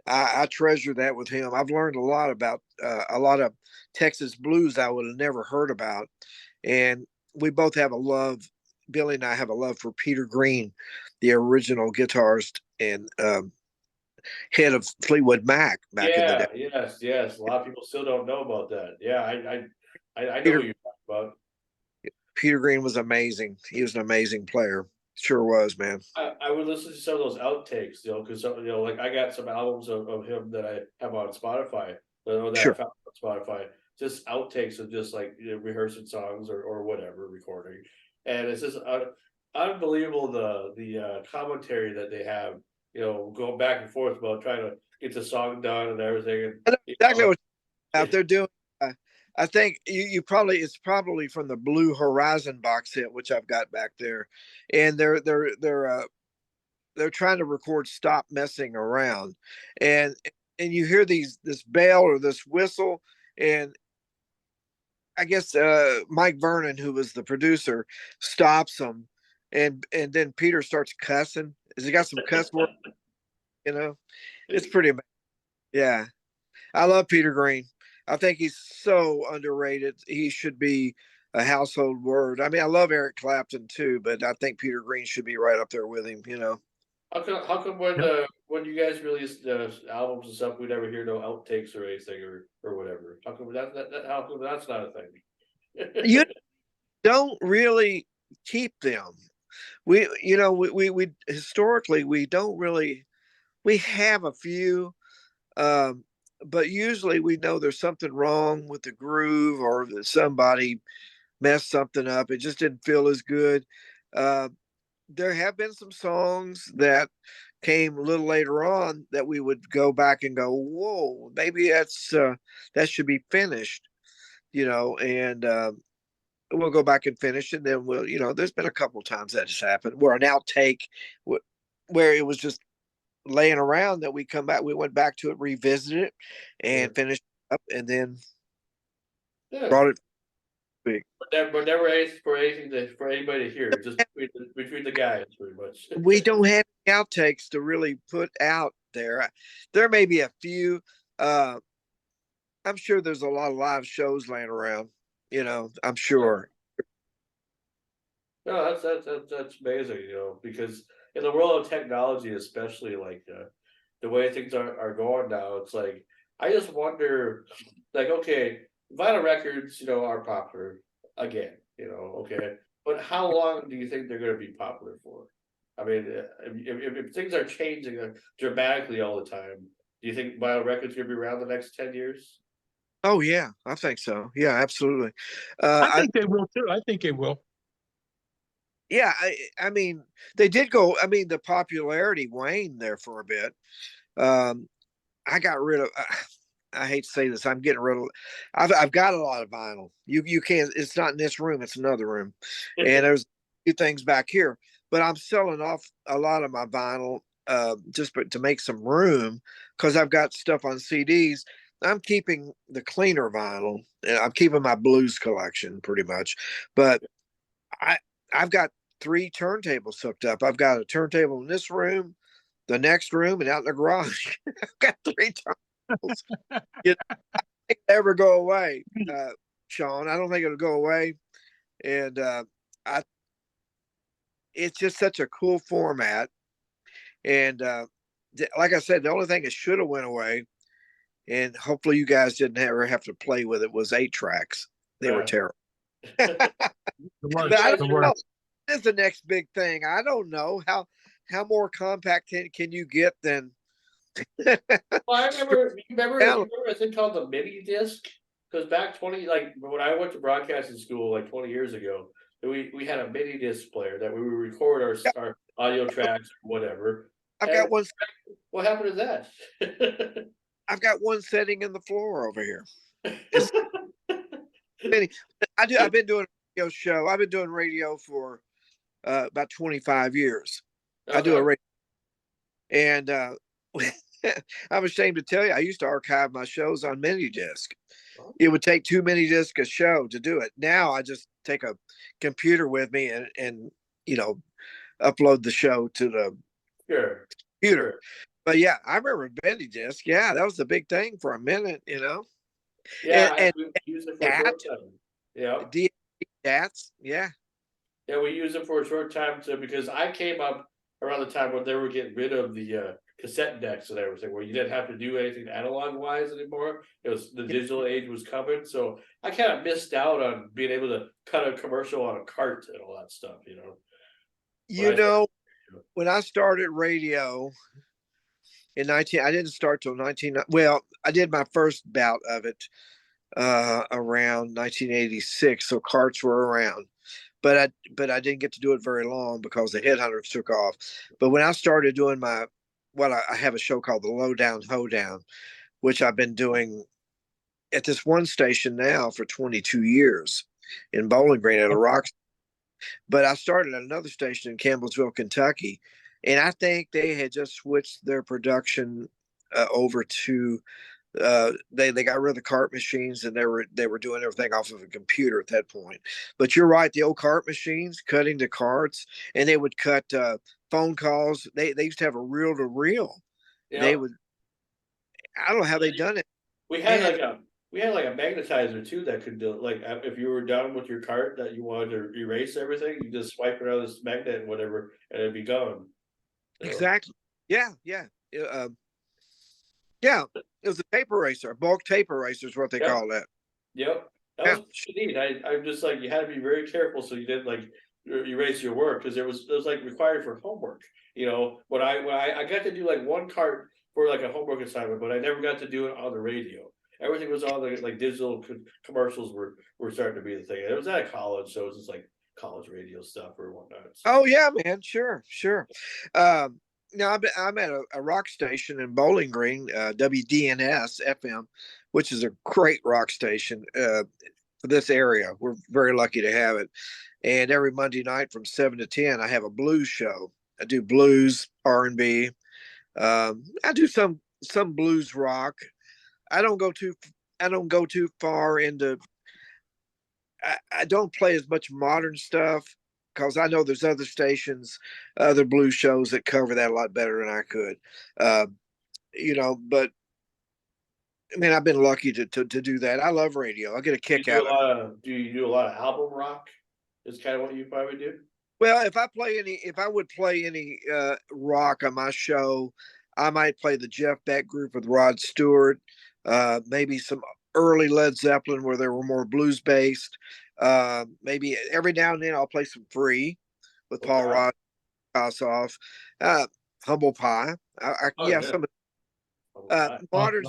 I treasure that with him. I've learned a lot about a lot of Texas blues I would have never heard about, and we both have a love. Billy and I have a love for Peter Green, the original guitarist and head of Fleetwood Mac back in the day. Yes. A lot of people still don't know about that. Yeah, I know Peter, what you're talking about. Peter Green was amazing. He was an amazing player. Sure was, man. I would listen to some of those outtakes, because like I got some albums of him that I have on Spotify, or that I Sure. found on Spotify, just outtakes of just like rehearsing songs or whatever recording, and it's just unbelievable the commentary that they have, going back and forth about trying to get the song done and everything. I know And, exactly what out there doing. I think you probably it's probably from the Blue Horizon box set, which I've got back there, and they're trying to record "Stop Messing Around," and you hear this bell or this whistle, and I guess Mike Vernon, who was the producer, stops them, and then Peter starts cussing. Has he got some cuss words? It's pretty amazing. Yeah. I love Peter Green. I think he's so underrated. He should be a household word. I mean, I love Eric Clapton too, but I think Peter Green should be right up there with him. You know. How come Yep. when you guys release the albums and stuff, we never hear no outtakes or anything or whatever? How come how come that's not a thing? You don't really keep them. We historically we don't really. We have a few, um, but usually we know there's something wrong with the groove or that somebody messed something up. It just didn't feel as good. Uh, there have been some songs that came a little later on that we would go back and go, whoa, maybe that should be finished, and we'll go back and finish it. And then there's been a couple of times that has happened where an outtake, where it was just laying around that we went back to it, revisited it, Yeah. and finished up, and then Yeah. brought it big. But never anything for anybody to hear, just between the guys, pretty much. We don't have any outtakes to really put out there. There may be a few. Uh, I'm sure there's a lot of live shows laying around. I'm sure. No, that's amazing, because in the world of technology, especially like the way things are going now, it's like I just wonder, like, okay, vinyl records, are popular again, okay, but how long do you think they're going to be popular for? I mean, if things are changing dramatically all the time, do you think vinyl records are going to be around the next 10 years? Oh yeah, I think so. Yeah, absolutely. I I think they will too. I think they will. Yeah, I mean, they did go. I mean, the popularity waned there for a bit. Um, I got rid of. I hate to say this. I'm getting rid of. I've got a lot of vinyl. You can't. It's not in this room. It's another room, and there's a few things back here. But I'm selling off a lot of my vinyl just to make some room because I've got stuff on CDs. I'm keeping the cleaner vinyl, and I'm keeping my blues collection pretty much. But I I've got 3 turntables hooked up. I've got a turntable in this room, the next room, and out in the garage. I've got 3 turntables. It ever go away, Sean. I don't think it'll go away. And I, it's just such a cool format. And like I said, the only thing that should have went away, and hopefully you guys didn't ever have to play with it, was 8 tracks. They were Uh, terrible. The But worst. I The don't know. worst. Is the next big thing. I don't know how more compact can you get than well, I remember. You down. remember a thing called the mini disc? Because back 20, like when I went to broadcasting school, like 20 years ago, we had a mini disc player that we would record our audio tracks or whatever. I've And got one. what happened to that? I've got one setting in the floor over here. It's many. I've been doing a radio show. I've been doing radio for about 25 years. I do a Okay. radio, and I'm ashamed to tell you, I used to archive my shows on mini disc. It would take 2 mini discs a show to do it. Now I just take a computer with me and you know upload the show to the Sure. computer. Sure. But yeah, I remember mini disc. Yeah, that was the big thing for a minute. Yeah, And we used it for a that short time. Yeah. that's yeah. Yeah, we used it for a short time too because I came up around the time when they were getting rid of the cassette decks and everything, where you didn't have to do anything analog wise anymore. It was the digital age was coming, so I kind of missed out on being able to cut a commercial on a cart and all that stuff. When You I started, know, when I started radio in 19, I didn't start till 19. Well, I did my first bout of it around 1986, so carts were around. But I didn't get to do it very long because the Headhunters took off. But when I started doing I have a show called the Lowdown Hoedown, which I've been doing at this one station now for 22 years in Bowling Green at a rock. But I started at another station in Campbellsville, Kentucky, and I think they had just switched their production over to they got rid of the cart machines, and they were doing everything off of a computer at that point. But you're right, the old cart machines cutting the carts, and they would cut phone calls. They used to have a reel to reel. They yeah, would. I don't know how they done it. We had And like a magnetizer too that could do like if you were done with your cart that you wanted to erase everything, you just swipe it on this magnet and whatever, and it'd be gone. So exactly. Yeah, yeah. Yeah. It was a tape eraser, a bulk tape eraser is what they yep, call that. yep. That Yeah. was pretty neat. I'm just like you had to be very careful so you didn't like erase your work because it was like required for homework. You know, I got to do like one cart for like a homework assignment, but I never got to do it on the radio. Everything was on the like digital commercials were starting to be the thing. It was at college, so it was just like college radio stuff or whatnot. So Oh yeah, man. Sure, sure. Um, now I'm at a rock station in Bowling Green, WDNS FM, which is a great rock station for this area. We're very lucky to have it. And every Monday night from 7 to 10, I have a blues show. I do blues, R&B. I do some blues rock. I don't go too I don't go too far into. I don't play as much modern stuff because I know there's other stations, other blues shows that cover that a lot better than I could. Uh, but I mean, I've been lucky to do that. I love radio. I get a you kick do a out of it. lot of do you do a lot of album rock? Is kind of what you probably do. Well, if I would play any rock on my show, I might play the Jeff Beck group with Rod Stewart, maybe some early Led Zeppelin where they were more blues based. Maybe every now and then I'll play some Free with Paul Okay. Rod Kossoff, uh, Humble Pie. Oh Yeah, yeah. some Humble pie. modern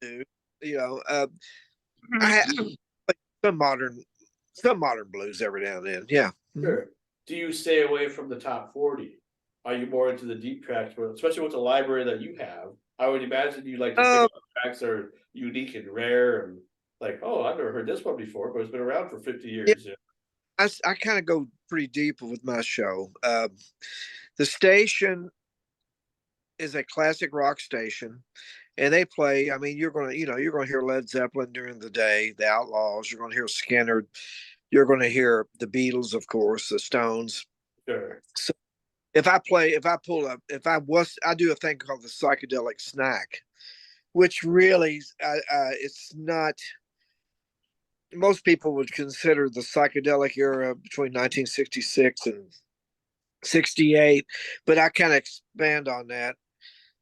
do. You know, I have some modern some modern blues every now and then. Yeah. Mhm. Sure. Do you stay away from the top 40? Are you more into the deep tracks, especially with the library that you have? I would imagine you like to pick Um, up tracks that are unique and rare and like, oh, I've never heard this one before, but it's been around for 50 yeah, years. Yeah. I kind of go pretty deep with my show. The station is a classic rock station, and they play. I mean, you're gonna hear Led Zeppelin during the day, the Outlaws. You're gonna hear Skinner. You're gonna hear the Beatles, of course, the Stones. Sure. So I do a thing called the psychedelic snack, which really, it's not. Most people would consider the psychedelic era between 1966 and 68, but I kind of expand on that.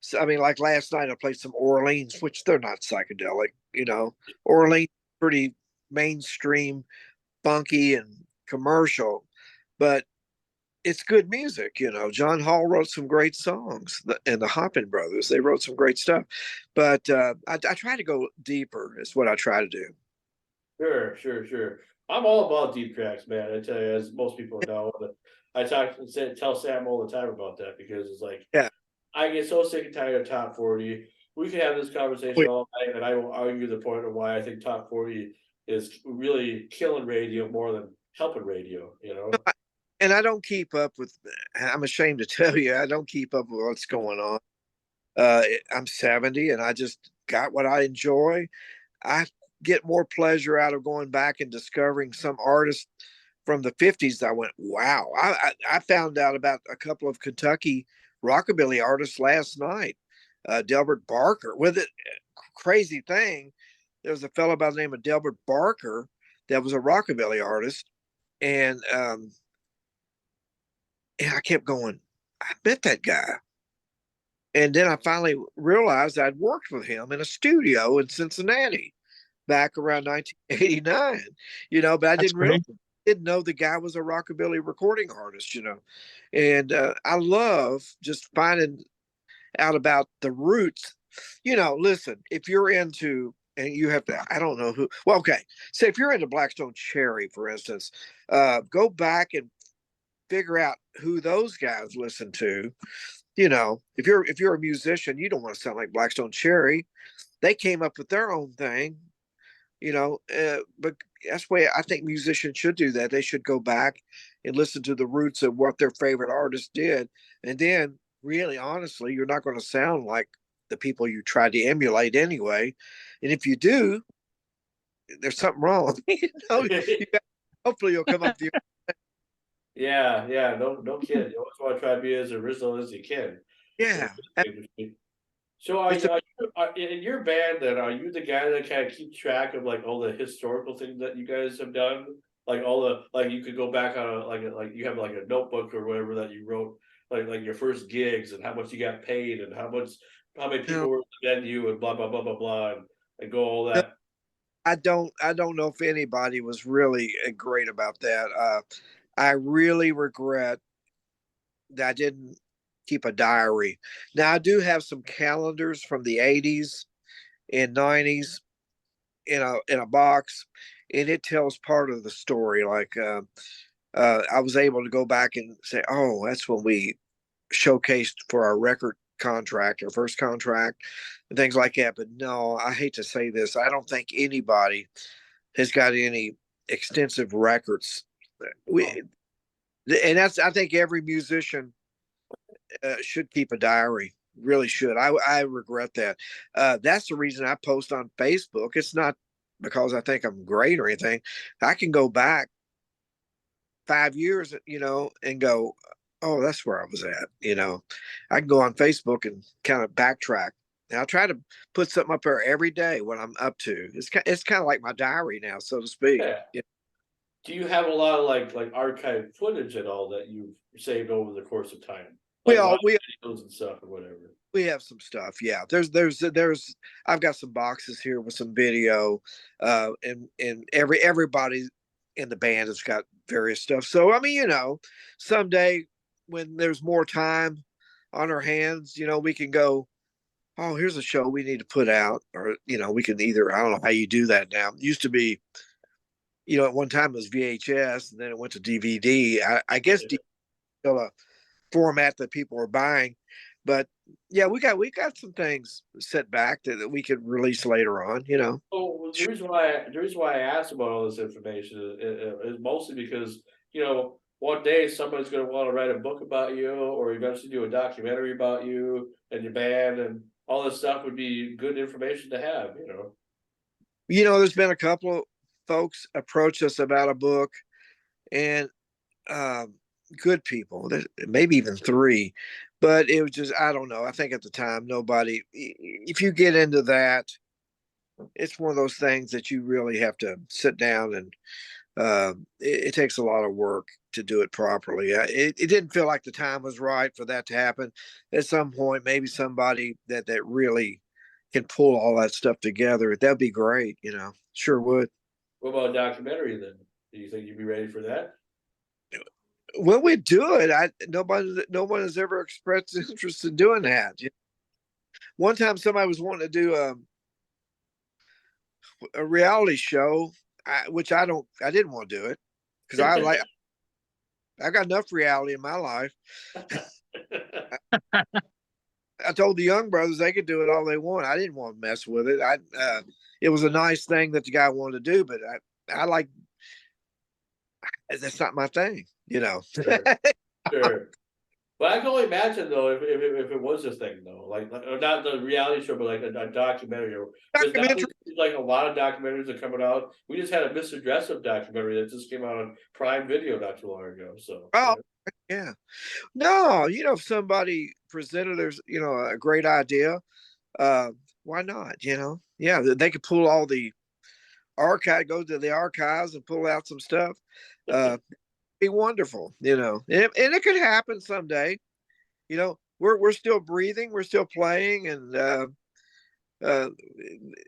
So, I mean, like last night, I played some Orleans, which they're not psychedelic, you know. Orleans, pretty mainstream, funky, and commercial, but it's good music, you know. John Hall wrote some great songs, and the Hoppin Brothers, they wrote some great stuff. But I try to go deeper, is what I try to do. Sure, sure, sure. I'm all about deep tracks, man. I tell you, as most people know, I tell Sam all the time about that because it's like Yeah. I get so sick and tired of top 40. We could have this conversation all night, and I will argue the point of why I think top 40 is really killing radio more than helping radio, you know? And I don't keep up with, I'm ashamed to tell you, I don't keep up with what's going on. I'm 70 and I just got what I enjoy. I get more pleasure out of going back and discovering some artists from the 50s that I went, wow. I found out about a couple of Kentucky rockabilly artists last night. Delbert Barker. With it, crazy thing, there was a fellow by the name of Delbert Barker that was a rockabilly artist. And, and I kept going, I met that guy. And then I finally realized I'd worked with him in a studio in Cincinnati back around 1989, but I That's great. didn't know the guy was a rockabilly recording artist, and I love just finding out about the roots. Listen, if you're into, and you have to, I don't know who, well, okay, say if you're into Blackstone Cherry, for instance, go back and figure out who those guys listen to. If you're a musician, you don't want to sound like Blackstone Cherry. They came up with their own thing, but that's the way I think musicians should do that. They should go back and listen to the roots of what their favorite artist did. And then, really, honestly, you're not going to sound like the people you tried to emulate anyway. And if you do, there's something wrong. Hopefully you'll come up with your. Yeah, yeah, no, no kid. You always want to try to be as original as you can. Yeah. So It's a, in your band then, are you the guy that kind of keeps track of like all the historical things that you guys have done? Like all the like you could go back on like you have like a notebook or whatever that you wrote like your first gigs and how much you got paid and how many you know, people were in the venue and blah blah blah blah blah and go all no, that. I don't know if anybody was really great about that. I really regret that I didn't keep a diary. Now I do have some calendars from the 80s and 90s in a box, and it tells part of the story. Like I was able to go back and say, "Oh, that's when we showcased for our record contract, our first contract, and things like that." But no, I hate to say this, I don't think anybody has got any extensive records. We Oh, and that's I think every musician should keep a diary. Really should. I regret that. That's the reason I post on Facebook. It's not because I think I'm great or anything. I can go back 5 years, and go, oh, that's where I was at. I can go on Facebook and kind of backtrack. And I try to put something up there every day what I'm up to. It's kind of like my diary now, so to speak. yeah. Do you have a lot of like archive footage and all that you've saved over the course of time? We Like all live we videos and stuff or whatever. we have some stuff. Yeah, there's I've got some boxes here with some video, and everybody in the band has got various stuff. So I mean, someday when there's more time on our hands, we can go. Oh, here's a show we need to put out, or we can either, I don't know how you do that now. It used to be, at one time it was VHS, and then it went to DVD. I guess Yeah. still a format that people are buying. But yeah, we got some things set back that we could release later on. So the reason why I asked about all this information is mostly because one day somebody's going to want to write a book about you, or eventually do a documentary about you and your band, and all this stuff would be good information to have. There's been a couple of folks approach us about a book, and um, good people, maybe even three, but it was just, I don't know. I think at the time, nobody, if you get into that, it's one of those things that you really have to sit down and it takes a lot of work to do it properly. It didn't feel like the time was right for that to happen. At some point, maybe somebody that really can pull all that stuff together. That'd be great. Sure would. What about a documentary then? Do you think you'd be ready for that? When we do it, no one has ever expressed interest in doing that. One time, somebody was wanting to do a reality show, which I didn't want to do it because I got enough reality in my life. I told the young brothers they could do it all they want. I didn't want to mess with it. It was a nice thing that the guy wanted to do, but I like that's not my thing. Sure, sure. But I can only imagine though if it was a thing though, or not the reality show, but like a documentary. Because now Documentary. there's like a lot of documentaries are coming out. We just had a Mr. Dressup documentary that just came out on Prime Video not too long ago. So Oh, yeah. No, if somebody presented there's a great idea, uh, why not? Yeah, they could pull all the go to the archives and pull out some stuff. Be wonderful. And it could happen someday. We're still breathing, we're still playing, and uh,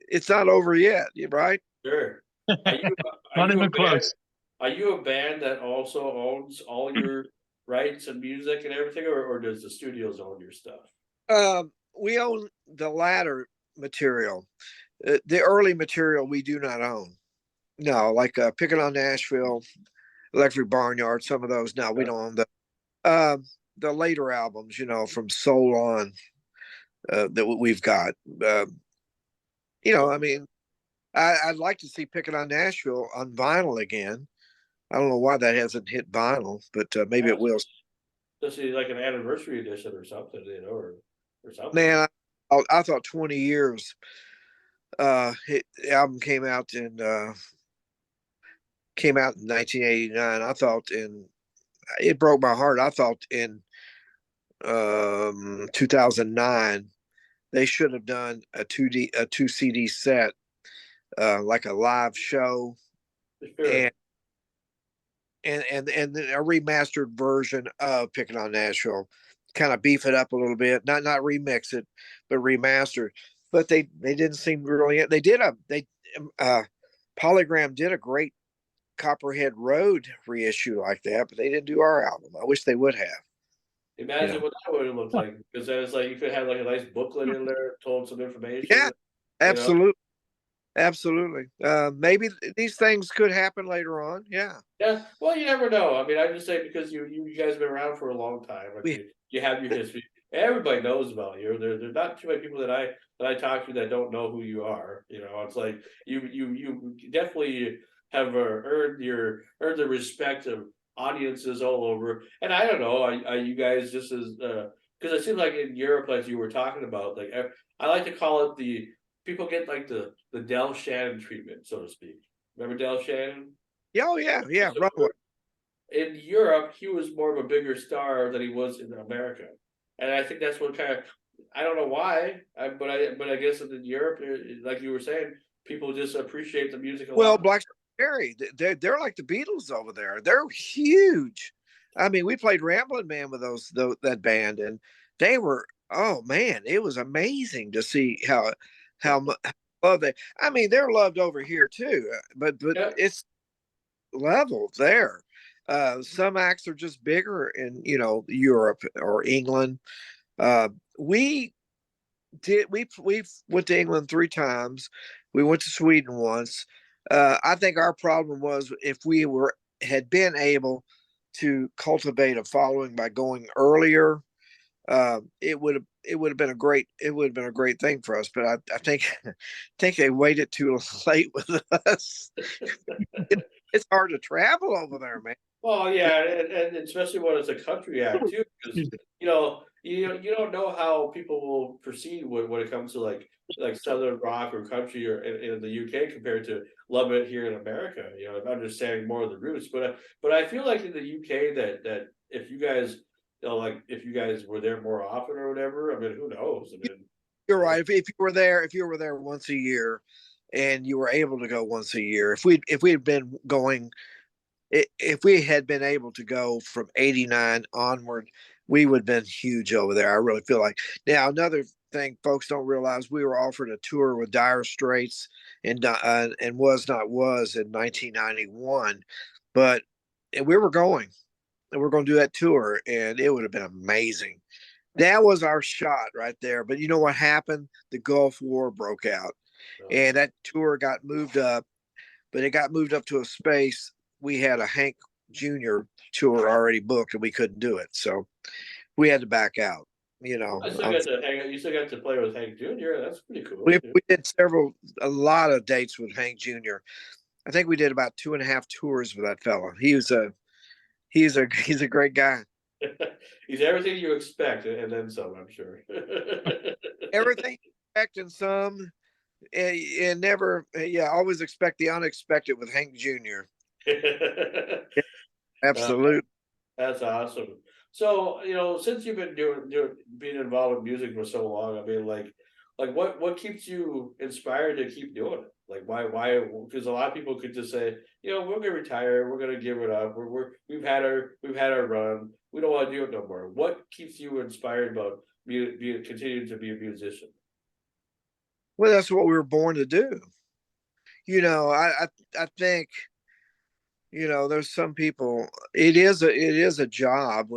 it's not over yet, right? sure. Are you are Not you a even band? close. Are you a band that also owns all your rights and music and everything, or does the studios own your stuff? We own the latter material. The early material we do not own. No, like Picking on Nashville, Electric Barnyard, some of those. No, we don't own the later albums. From Soul On, that we've got. I mean, I'd like to see Picking on Nashville on vinyl again. I don't know why that hasn't hit vinyl, but maybe it will. Especially like an anniversary edition or something, or something. Man, I thought 20 years. The album came out in 1989. I thought it broke my heart. I thought in 2009 they should have done a 2 CD set, like a live show, Sure. and and a remastered version of Picking on Nashville, kind of beef it up a little bit, not remix it, but remastered. But they didn't seem really. They did a they Polygram did a great Copperhead Road reissue like that, but they didn't do our album. I wish they would have. Imagine what that would have looked like, because then it's like you could have like a nice booklet in there, told some Yeah, information, you know. absolutely, absolutely. Maybe these things could happen later on. Yeah, Yeah, well, you never know. I mean, I just say because you guys have been around for a long time, and we you have your history. Everybody knows about you. There's not too many people that I talk to that don't know who you are. You know, it's like you definitely have earned the respect of audiences all over. And I don't know, are you guys just as because it seems like in Europe, as you were talking about, like I like to call it the people get like the Del Shannon treatment, so to speak. Remember Del Shannon? yeah, oh yeah, yeah, runaway. In Europe, he was more of a bigger star than he was in America, and I think that's what kind of I don't know why, but I guess in Europe, like you were saying, people just appreciate the music a Well, lot. Black Cherry, they're like the Beatles over there. They're huge. I mean, we played Ramblin' Man with that band, and they were, oh man, it was amazing to see how much love they. I mean, they're loved over here too, but Yeah, it's level there. Some acts are just bigger in Europe or England. We we went to England 3 times. We went to Sweden once. I think our problem was if we had been able to cultivate a following by going earlier, it would have been a great thing for us. But I think think they waited too late with us. It's hard to travel over there, man. well, yeah, and especially when it's a country act too, because you don't know how people will proceed when it comes to like southern rock or country or in the UK compared to love it here in America. You know, understanding more of the roots, but I feel like in the UK that if you guys like if you guys were there more often or whatever, I mean, who knows? I mean, You're you know, right. If you were there once a year, and you were able to go once a year, if we had been going, if we had been able to go from '89 onward, we would have been huge over there. I really feel like. Now, another thing folks don't realize, we were offered a tour with Dire Straits and Was Not Was in 1991, but and we were going, and we're going to do that tour, and it would have been amazing. That was our shot right there. But you know what happened? The Gulf War broke out, and that tour got moved up, but it got moved up to a space. We had a Hank Jr. tour already booked, and we couldn't do it, so we had to back out. You know, I still got to hang out. You still got to play with Hank Jr. That's pretty cool. we did a lot of dates with Hank Jr. I think we did about 2.5 tours with that fella. He's a great guy. He's everything you expect, and then some, I'm sure. Everything expecting some, and never, yeah, always expect the unexpected with Hank Jr. Uh, Absolutely. that's awesome. So, since you've been being involved with music for so long, I mean, like what keeps you inspired to keep doing it? Like, why? Because a lot of people could just say, we're gonna retire, we're gonna give it up, we've had our run, we don't want to do it no more. What keeps you inspired about continuing to be a musician? Well, that's what we were born to do. I think there's some people. It is a job.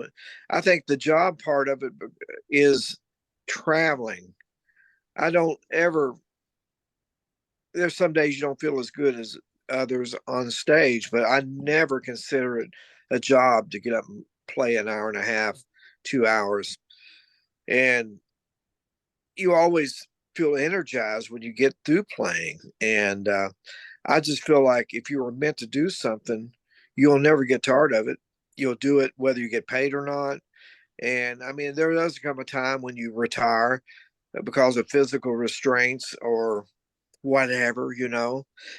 I think the job part of it is traveling. I don't ever. There's some days you don't feel as good as others on stage, but I never consider it a job to get up and play an hour and a half, 2 hours, and you always feel energized when you get through playing. And I just feel like if you were meant to do something, you'll never get tired of it. You'll do it whether you get paid or not. And I mean, there does come a time when you retire because of physical restraints or whatever,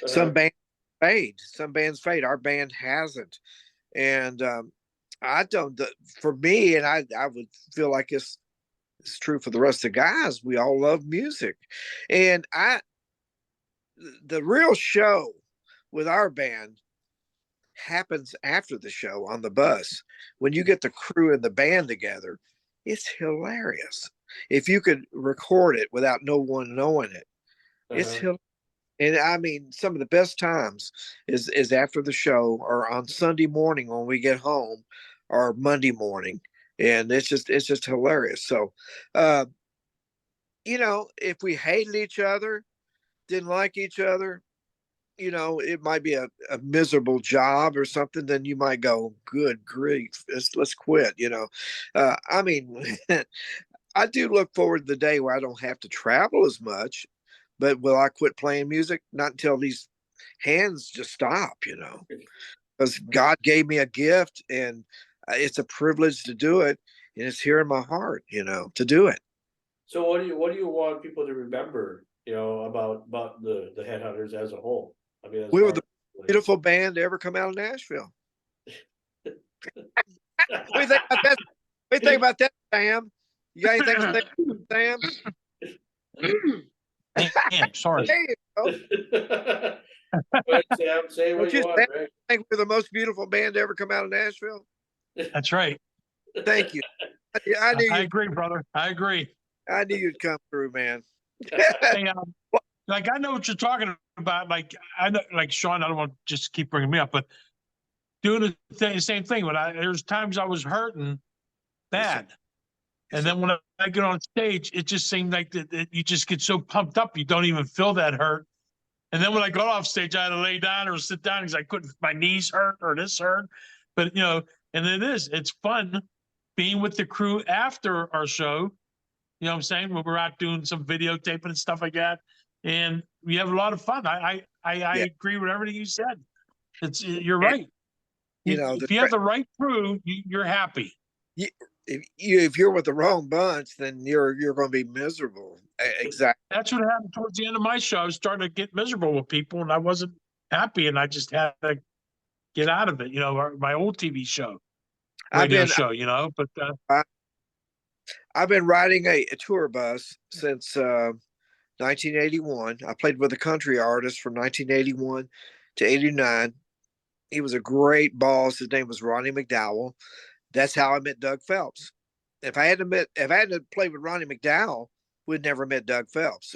Some Uh, bands fade. Some bands fade. Our band hasn't. And I don't, for me, and I would feel like it's true for the rest of the guys. We all love music, and the real show with our band happens after the show on the bus. When you get the crew and the band together, it's hilarious. If you could record it without no one knowing it, it's Uh-huh. hilarious. And I mean, some of the best times is after the show or on Sunday morning when we get home or Monday morning. And it's just hilarious. So uh, if we hated each other, didn't like each other, it might be a miserable job or something, then you might go, good grief, let's quit. I mean, I do look forward to the day where I don't have to travel as much, but will I quit playing music? Not until these hands just stop, because God gave me a gift and it's a privilege to do it. And it's here in my heart, to do it. So what do you want people to remember, about the Headhunters as a whole? I mean, as We were far the as beautiful band to ever come out of Nashville. What do you think about that? What do you think about that, Sam? You got anything to say, Sam? Damn, sorry. There you go. Go ahead, Sam, say what Don't you you want, Rick. think we're the most beautiful band to ever come out of Nashville? That's right. Thank you. I knew I you. agree, brother. I agree. I knew you'd come through, man. Hey, like I know what you're talking about. Like I know, like Sean. I don't want to just keep bringing me up, but doing the same thing. There's times I was hurting bad, and then when I get on stage, it just seemed like that you just get so pumped up, you don't even feel that hurt. And then when I got off stage, I had to lay down or sit down because I couldn't. My knees hurt or this hurt, but and it's fun being with the crew after our show. You know what I'm saying? When we're out doing some videotaping and stuff like that, and we have a lot of fun. I Yeah. agree with everything you said. You're And, right. you know, If you have the right crew, you're happy. if you're with the wrong bunch, then you're going to be miserable. Exactly. That's what happened towards the end of my show. I was starting to get miserable with people, and I wasn't happy, and I just had to get out of it. My old TV show, I've radio been show. But I've been riding a tour bus since 1981. I played with a country artist from 1981 to 89. He was a great boss. His name was Ronnie McDowell. That's how I met Doug Phelps. If I hadn't played with Ronnie McDowell, we'd never met Doug Phelps.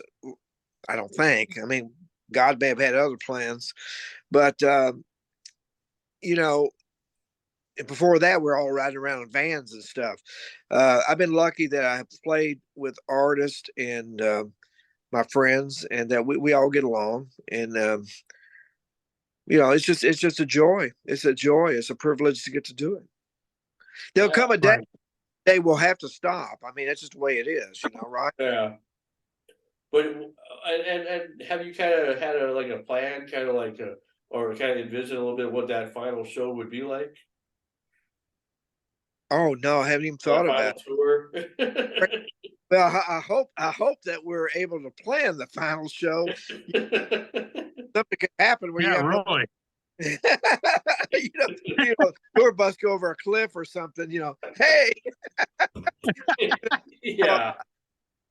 I don't think. I mean, God may have had other plans, but before that, we're all riding around in vans and stuff. I've been lucky that I have played with artists and my friends, and that we all get along. And it's just a joy. It's a joy. It's a privilege to get to do it. There'll come a day right. they will have to stop. I mean, that's just the way it is, right? Yeah. But and have you kind of had a plan, kind of or kind of envision a little bit what that final show would be like? Oh no, I haven't even That thought final about it. tour? Well, I hope that we're able to plan the final show. Something could happen where you Yeah, have no, really. tour bus go over a cliff or something. Hey, Yeah.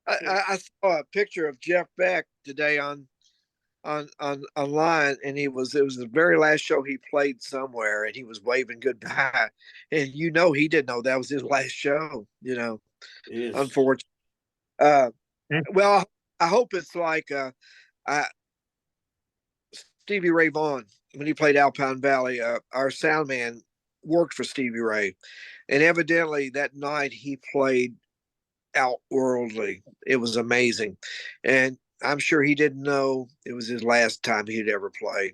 I saw a picture of Jeff Beck today on online, and it was the very last show he played somewhere, and he was waving goodbye, and he didn't know that was his last show. It is. Unfortunately. Well, I hope it's like Stevie Ray Vaughan when he played Alpine Valley. Our sound man worked for Stevie Ray, and evidently that night he played outworldly. It was amazing, and I'm sure he didn't know it was his last time he'd ever play.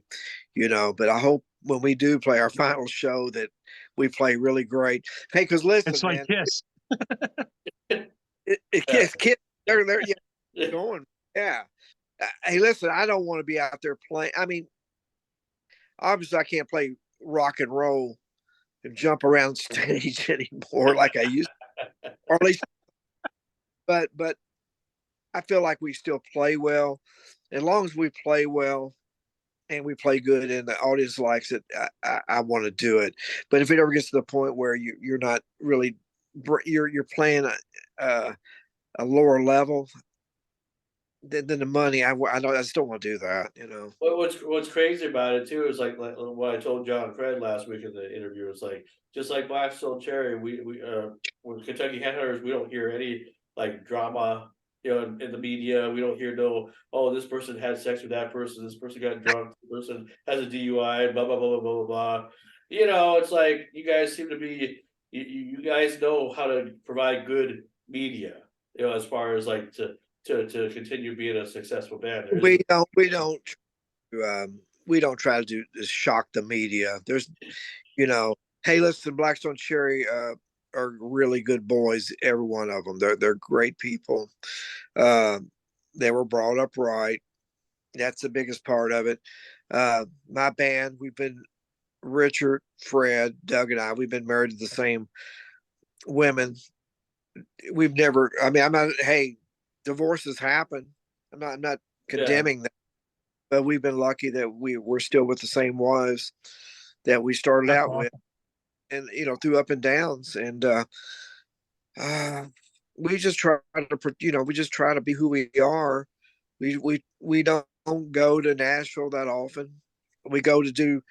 But I hope when we do play our final show that we play really great. Hey, because listen, It's like man, Kiss. kids, they're going, yeah. Hey, listen, I don't want to be out there playing. I mean, obviously, I can't play rock and roll and jump around stage anymore like I used to, or at least. But I feel like we still play well. As long as we play well and we play good and the audience likes it, I want to do it. But if it ever gets to the point where you're not really you're playing a lower level than the money. I don't. I just don't want to do that. You know. What's crazy about it too is like what I told John Fred last week in the interview. It's like just like Blackstone Cherry, we with Kentucky Headhunters, we don't hear any like drama, you know, in the media. We don't hear no, oh, this person had sex with that person, this person got drunk, this person has a DUI, blah blah blah blah blah blah blah. You know, it's like you guys seem to be you guys know how to provide good media, you know, as far as like to continue being a successful band. There We isn't. don't. We don't try to do is shock the media. There's, you know, hey, listen, Blackstone Cherry are really good boys. Every one of them. They're great people. Uh, they were brought up right. That's the biggest part of it. My band, we've been Richard, Fred, Doug, and I. We've been married to the same women. We've never. I mean, I'm not. Hey, divorces happen. I'm not Yeah. condemning that, but we've been lucky that we're still with the same wives that we started That's out awesome. with, and you know, through up and downs, and uh, we just try to, you know, we just try to be who we are. We don't go to Nashville that often. We go to do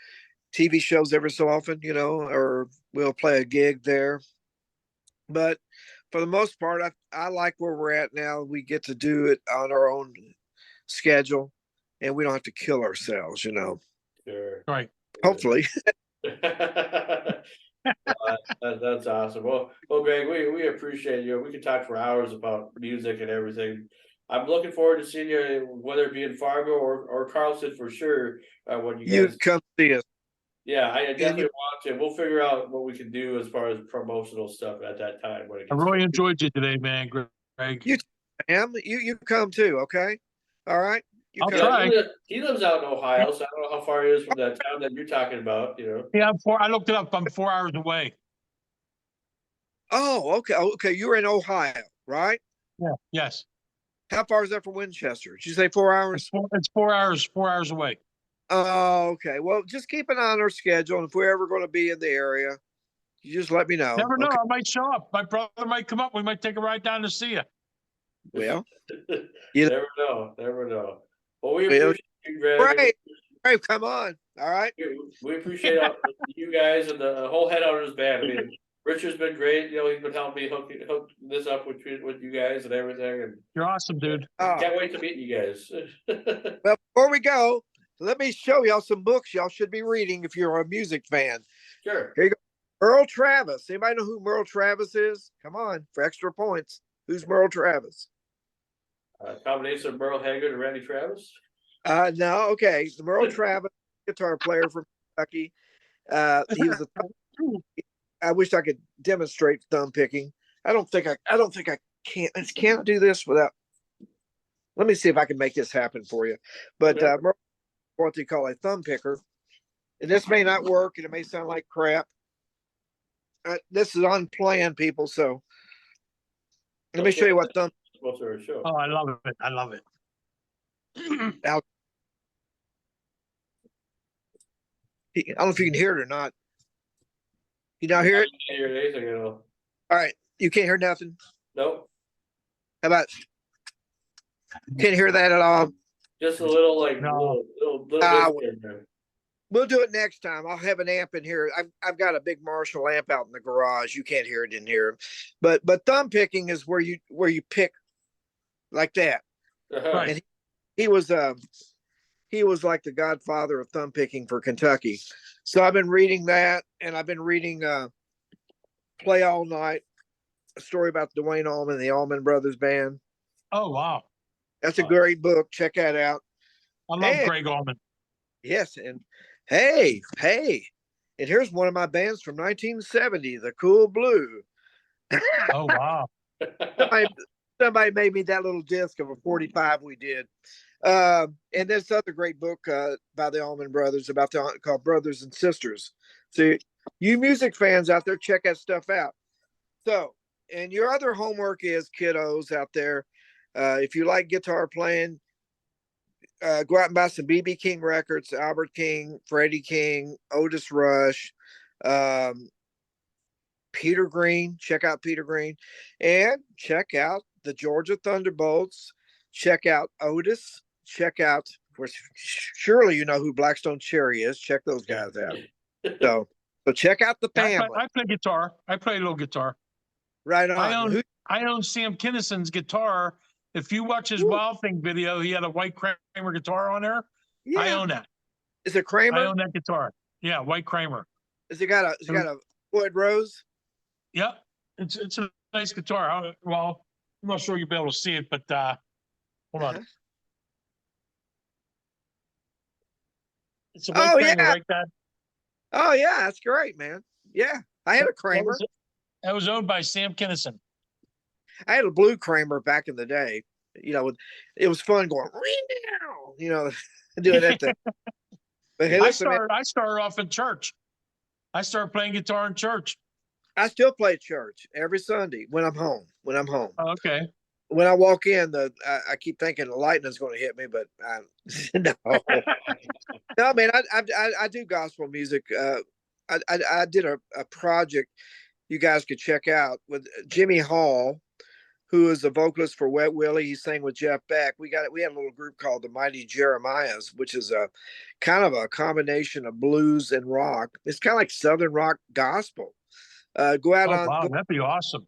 TV shows every so often, you know, or we'll play a gig there. But for the most part, I like where we're at now. We get to do it on our own schedule, and we don't have to kill ourselves, you know. Sure. Right. Hopefully. That's awesome. Well, Greg, we appreciate you. We could talk for hours about music and everything. I'm looking forward to seeing you, whether it be in Fargo or Carlson for sure. When you You guys, come see us. yeah, I And definitely you, want to. We'll figure out what we can do as far as promotional stuff at that time when it I gets really close. enjoyed you today, man, Greg. you, Sam, you come too, okay? All right. You I'll come. Yeah, try. he lives out in Ohio, so I don't know how far he is from that town that you're talking about. You know. Yeah, I looked it up. I'm 4 hours away. Oh, okay. Okay. You're in Ohio, right? Yeah. Yes. How far is that from Winchester? Did you say 4 hours? It's 4 hours. 4 hours away. Oh, okay. Well, just keep an eye on our schedule. And if we're ever going to be in the area, you just let me know. Never know. Okay. I might show up. My brother might come up. We might take a ride down to see you. Well, you know, Never know. Never know. Well, we well, appreciate you, Greg. right. Right. Come on. All right. We appreciate all, you guys and the whole Headhunters band. I mean, Richard's been great. You know, he's been helping me hook this up with you guys and everything. And You're awesome, dude. can't wait to meet you guys. Well, before we go, let me show y'all some books y'all should be reading if you're a music fan. Sure. Here you go. Merle Travis. Anybody know who Merle Travis is? Come on, for extra points. Who's Merle Travis? Combination of Merle Haggard and Randy Travis. No, okay. The Merle Travis, guitar player from Kentucky. He was a. I wish I could demonstrate thumb picking. I don't think I can't. I can't do this without. Let me see if I can make this happen for you. But Okay. Merle, what they call a thumb picker, and this may not work, and it may sound like crap. This is unplanned, people. So let me show you what thumb. Most of our show. Oh, I love it. I love it. I don't know if you can hear it or not. You not hear it? I can't hear anything at all. All right. You can't hear nothing. Nope. How about? Can't hear that at all. Just a little, like No. little Ah, bit there. We'll do it next time. I'll have an amp in here. I've got a big Marshall amp out in the garage. You can't hear it in here, but thumb picking is where you pick like that. Right. And he was like the godfather of thumb picking for Kentucky. So I've been reading that, and I've been reading Play All Night, a story about Dwayne Allman, the Allman Brothers Band. Oh, wow. That's a great book. Check that out. I love And- Greg Allman. Yes, and hey, and here's one of my bands from 1970, the Cool Blue. Oh, wow. Somebody made me that little disc of a 45 we did. And this other great book by the Allman Brothers called Brothers and Sisters. So you music fans out there, check that stuff out. So, and your other homework is, kiddos out there, if you like guitar playing, go out and buy some BB King records, Albert King, Freddie King, Otis Rush, Peter Green. Check out Peter Green, and check out the Georgia Thunderbolts. Check out Otis. Check out, surely you know who Blackstone Cherry is. Check those guys out. So check out the family. I play guitar. I play a little guitar. Right on. I own Sam Kinnison's guitar. If you watch his Wild Thing video, he had a White Kramer guitar on there. Yeah. I own that. Is it Kramer? I own that guitar. Yeah, White Kramer. Has it got a Floyd Rose? Yep. It's a nice guitar. Well, I'm not sure you'll be able to see it, but hold on. It's a White Kramer, right, Dad? Oh yeah, that's great, man. Yeah, I had a Kramer. That was owned by Sam Kinnison. I had a blue Kramer back in the day. You know, it was fun going, you know, doing that thing. But hey, listen, I started off in church. I started playing guitar in church. I still play church every Sunday when I'm home. Oh, okay. When I walk in, I keep thinking the lightning's going to hit me, but no, no, man. I do gospel music. I did a project you guys could check out with Jimmy Hall, who is the vocalist for Wet Willie. He sang with Jeff Beck. We had a little group called the Mighty Jeremiahs, which is a kind of a combination of blues and rock. It's kind of like Southern rock gospel. Go out on. Wow, that'd be awesome.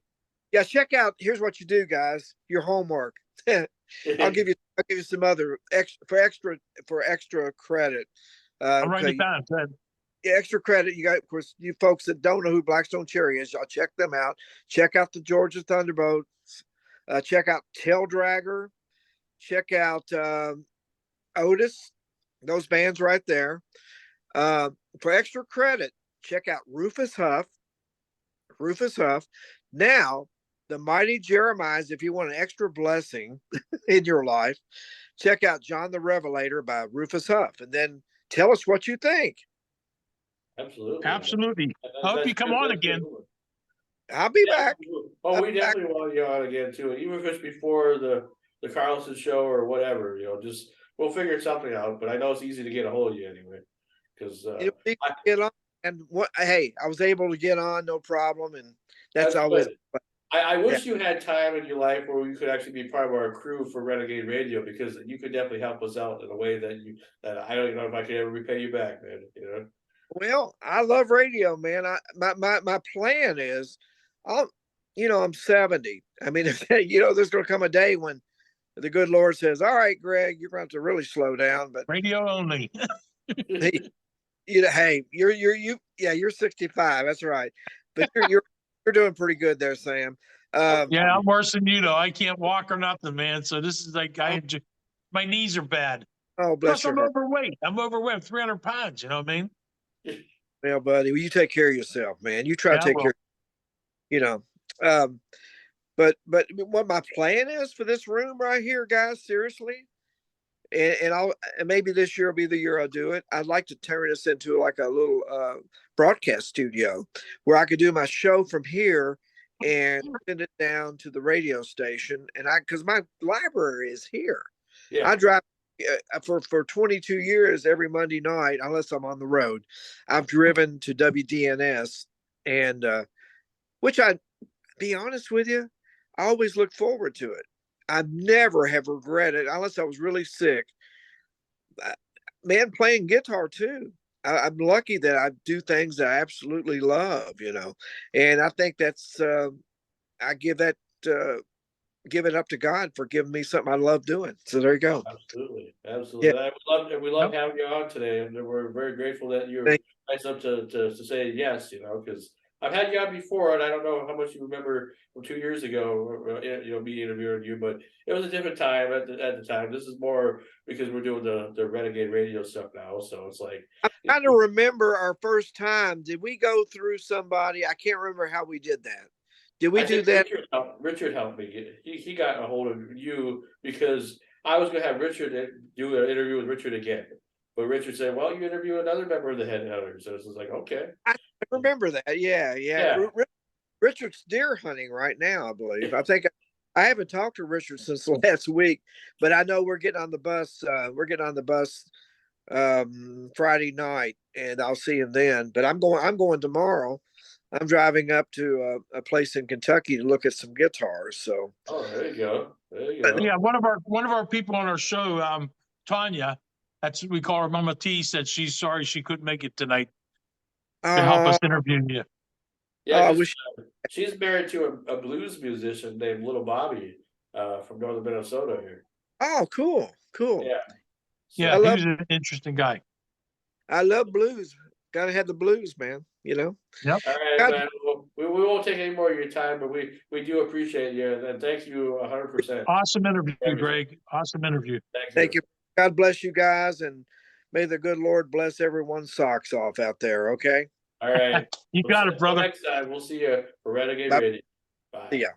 Yeah, check out. Here's what you do, guys. Your homework. I'll give you some other extra credit. I'll write it down. Yeah, extra credit. You got, of course, you folks that don't know who Blackstone Cherry is, y'all check them out. Check out the Georgia Thunderbolts. Check out Tail Dragger. Check out Otis. Those bands right there. For extra credit, check out Rufus Huff. Now, the Mighty Jeremiahs, if you want an extra blessing in your life, check out John the Revelator by Rufus Huff, and then tell us what you think. Absolutely. I hope you come on again. I'll be back. Oh, we definitely want you on again too. Even if it's before the Carlson show or whatever, just we'll figure something out. But I know it's easy to get a hold of you anyway. Because get on, and hey, I was able to get on, no problem, and that's always. I wish you had time in your life where you could actually be part of our crew for Renegade Radio, because you could definitely help us out in a way that I don't even know if I could ever repay you back, man. Well, I love radio, man. My plan is, I'm 70. I mean, there's going to come a day when the good Lord says, "All right, Greg, you're going to have to really slow down." But radio only. hey, you're 65. That's right. But you're doing pretty good there, Sam. Yeah, I'm worse than you though. I can't walk or nothing, man. So this is like my knees are bad. Oh, bless Plus, I'm overweight. I'm 300 pounds. You know what I mean? Well, buddy, you take care of yourself, man. You try to take care. But what my plan is for this room right here, guys, seriously, and maybe this year will be the year I'll do it. I'd like to turn this into like a little broadcast studio where I could do my show from here and send it down to the radio station. And because my library is here. Yeah. I drive for 22 years every Monday night, unless I'm on the road. I've driven to WDNS, and which I be honest with you, I always look forward to it. I never have regretted, unless I was really sick. Man, playing guitar too. I'm lucky that I do things that I absolutely love, and I think that's I give it up to God for giving me something I love doing. So there you go. Absolutely. Yeah. We love having you on today, and we're very grateful that you're nice enough to say yes, because I've had you on before, and I don't know how much you remember from 2 years ago, me interviewing you, but it was a different time at the time. This is more because we're doing the Renegade Radio stuff now, so it's like I'm trying to remember our first time. Did we go through somebody? I can't remember how we did that. Did we do that? Richard helped me. He got a hold of you because I was going to have Richard do an interview with Richard again. But Richard said, "Well, you interview another member of the Headhunters." So it's like, okay. I remember that. Yeah. Richard's deer hunting right now, I believe. I think I haven't talked to Richard since last week, but I know we're getting on the bus. Friday night, and I'll see him then. But I'm going tomorrow. I'm driving up to a place in Kentucky to look at some guitars. So Oh, there you go. There you go. Yeah, one of our people on our show, Tanya, that's we call her Mama T, said she's sorry she couldn't make it tonight to help us interview you. Yeah, I 'cause, wish. she's married to a blues musician named Little Bobby, from northern Minnesota here. Oh, cool, cool. Yeah. Yeah, I he love was an interesting guy. blues. Got to have the blues, man. You know. Yep. All right, God, man. Well, we won't take any more of your time, but we do appreciate you, and thank you 100%. Awesome interview, Everything. Greg. Awesome interview. thank you. God bless you guys, and may the good Lord bless everyone's socks off out there. Okay. All right. You got it, brother. Next time, we'll see you for Renegade Bye. Radio. See Bye. ya.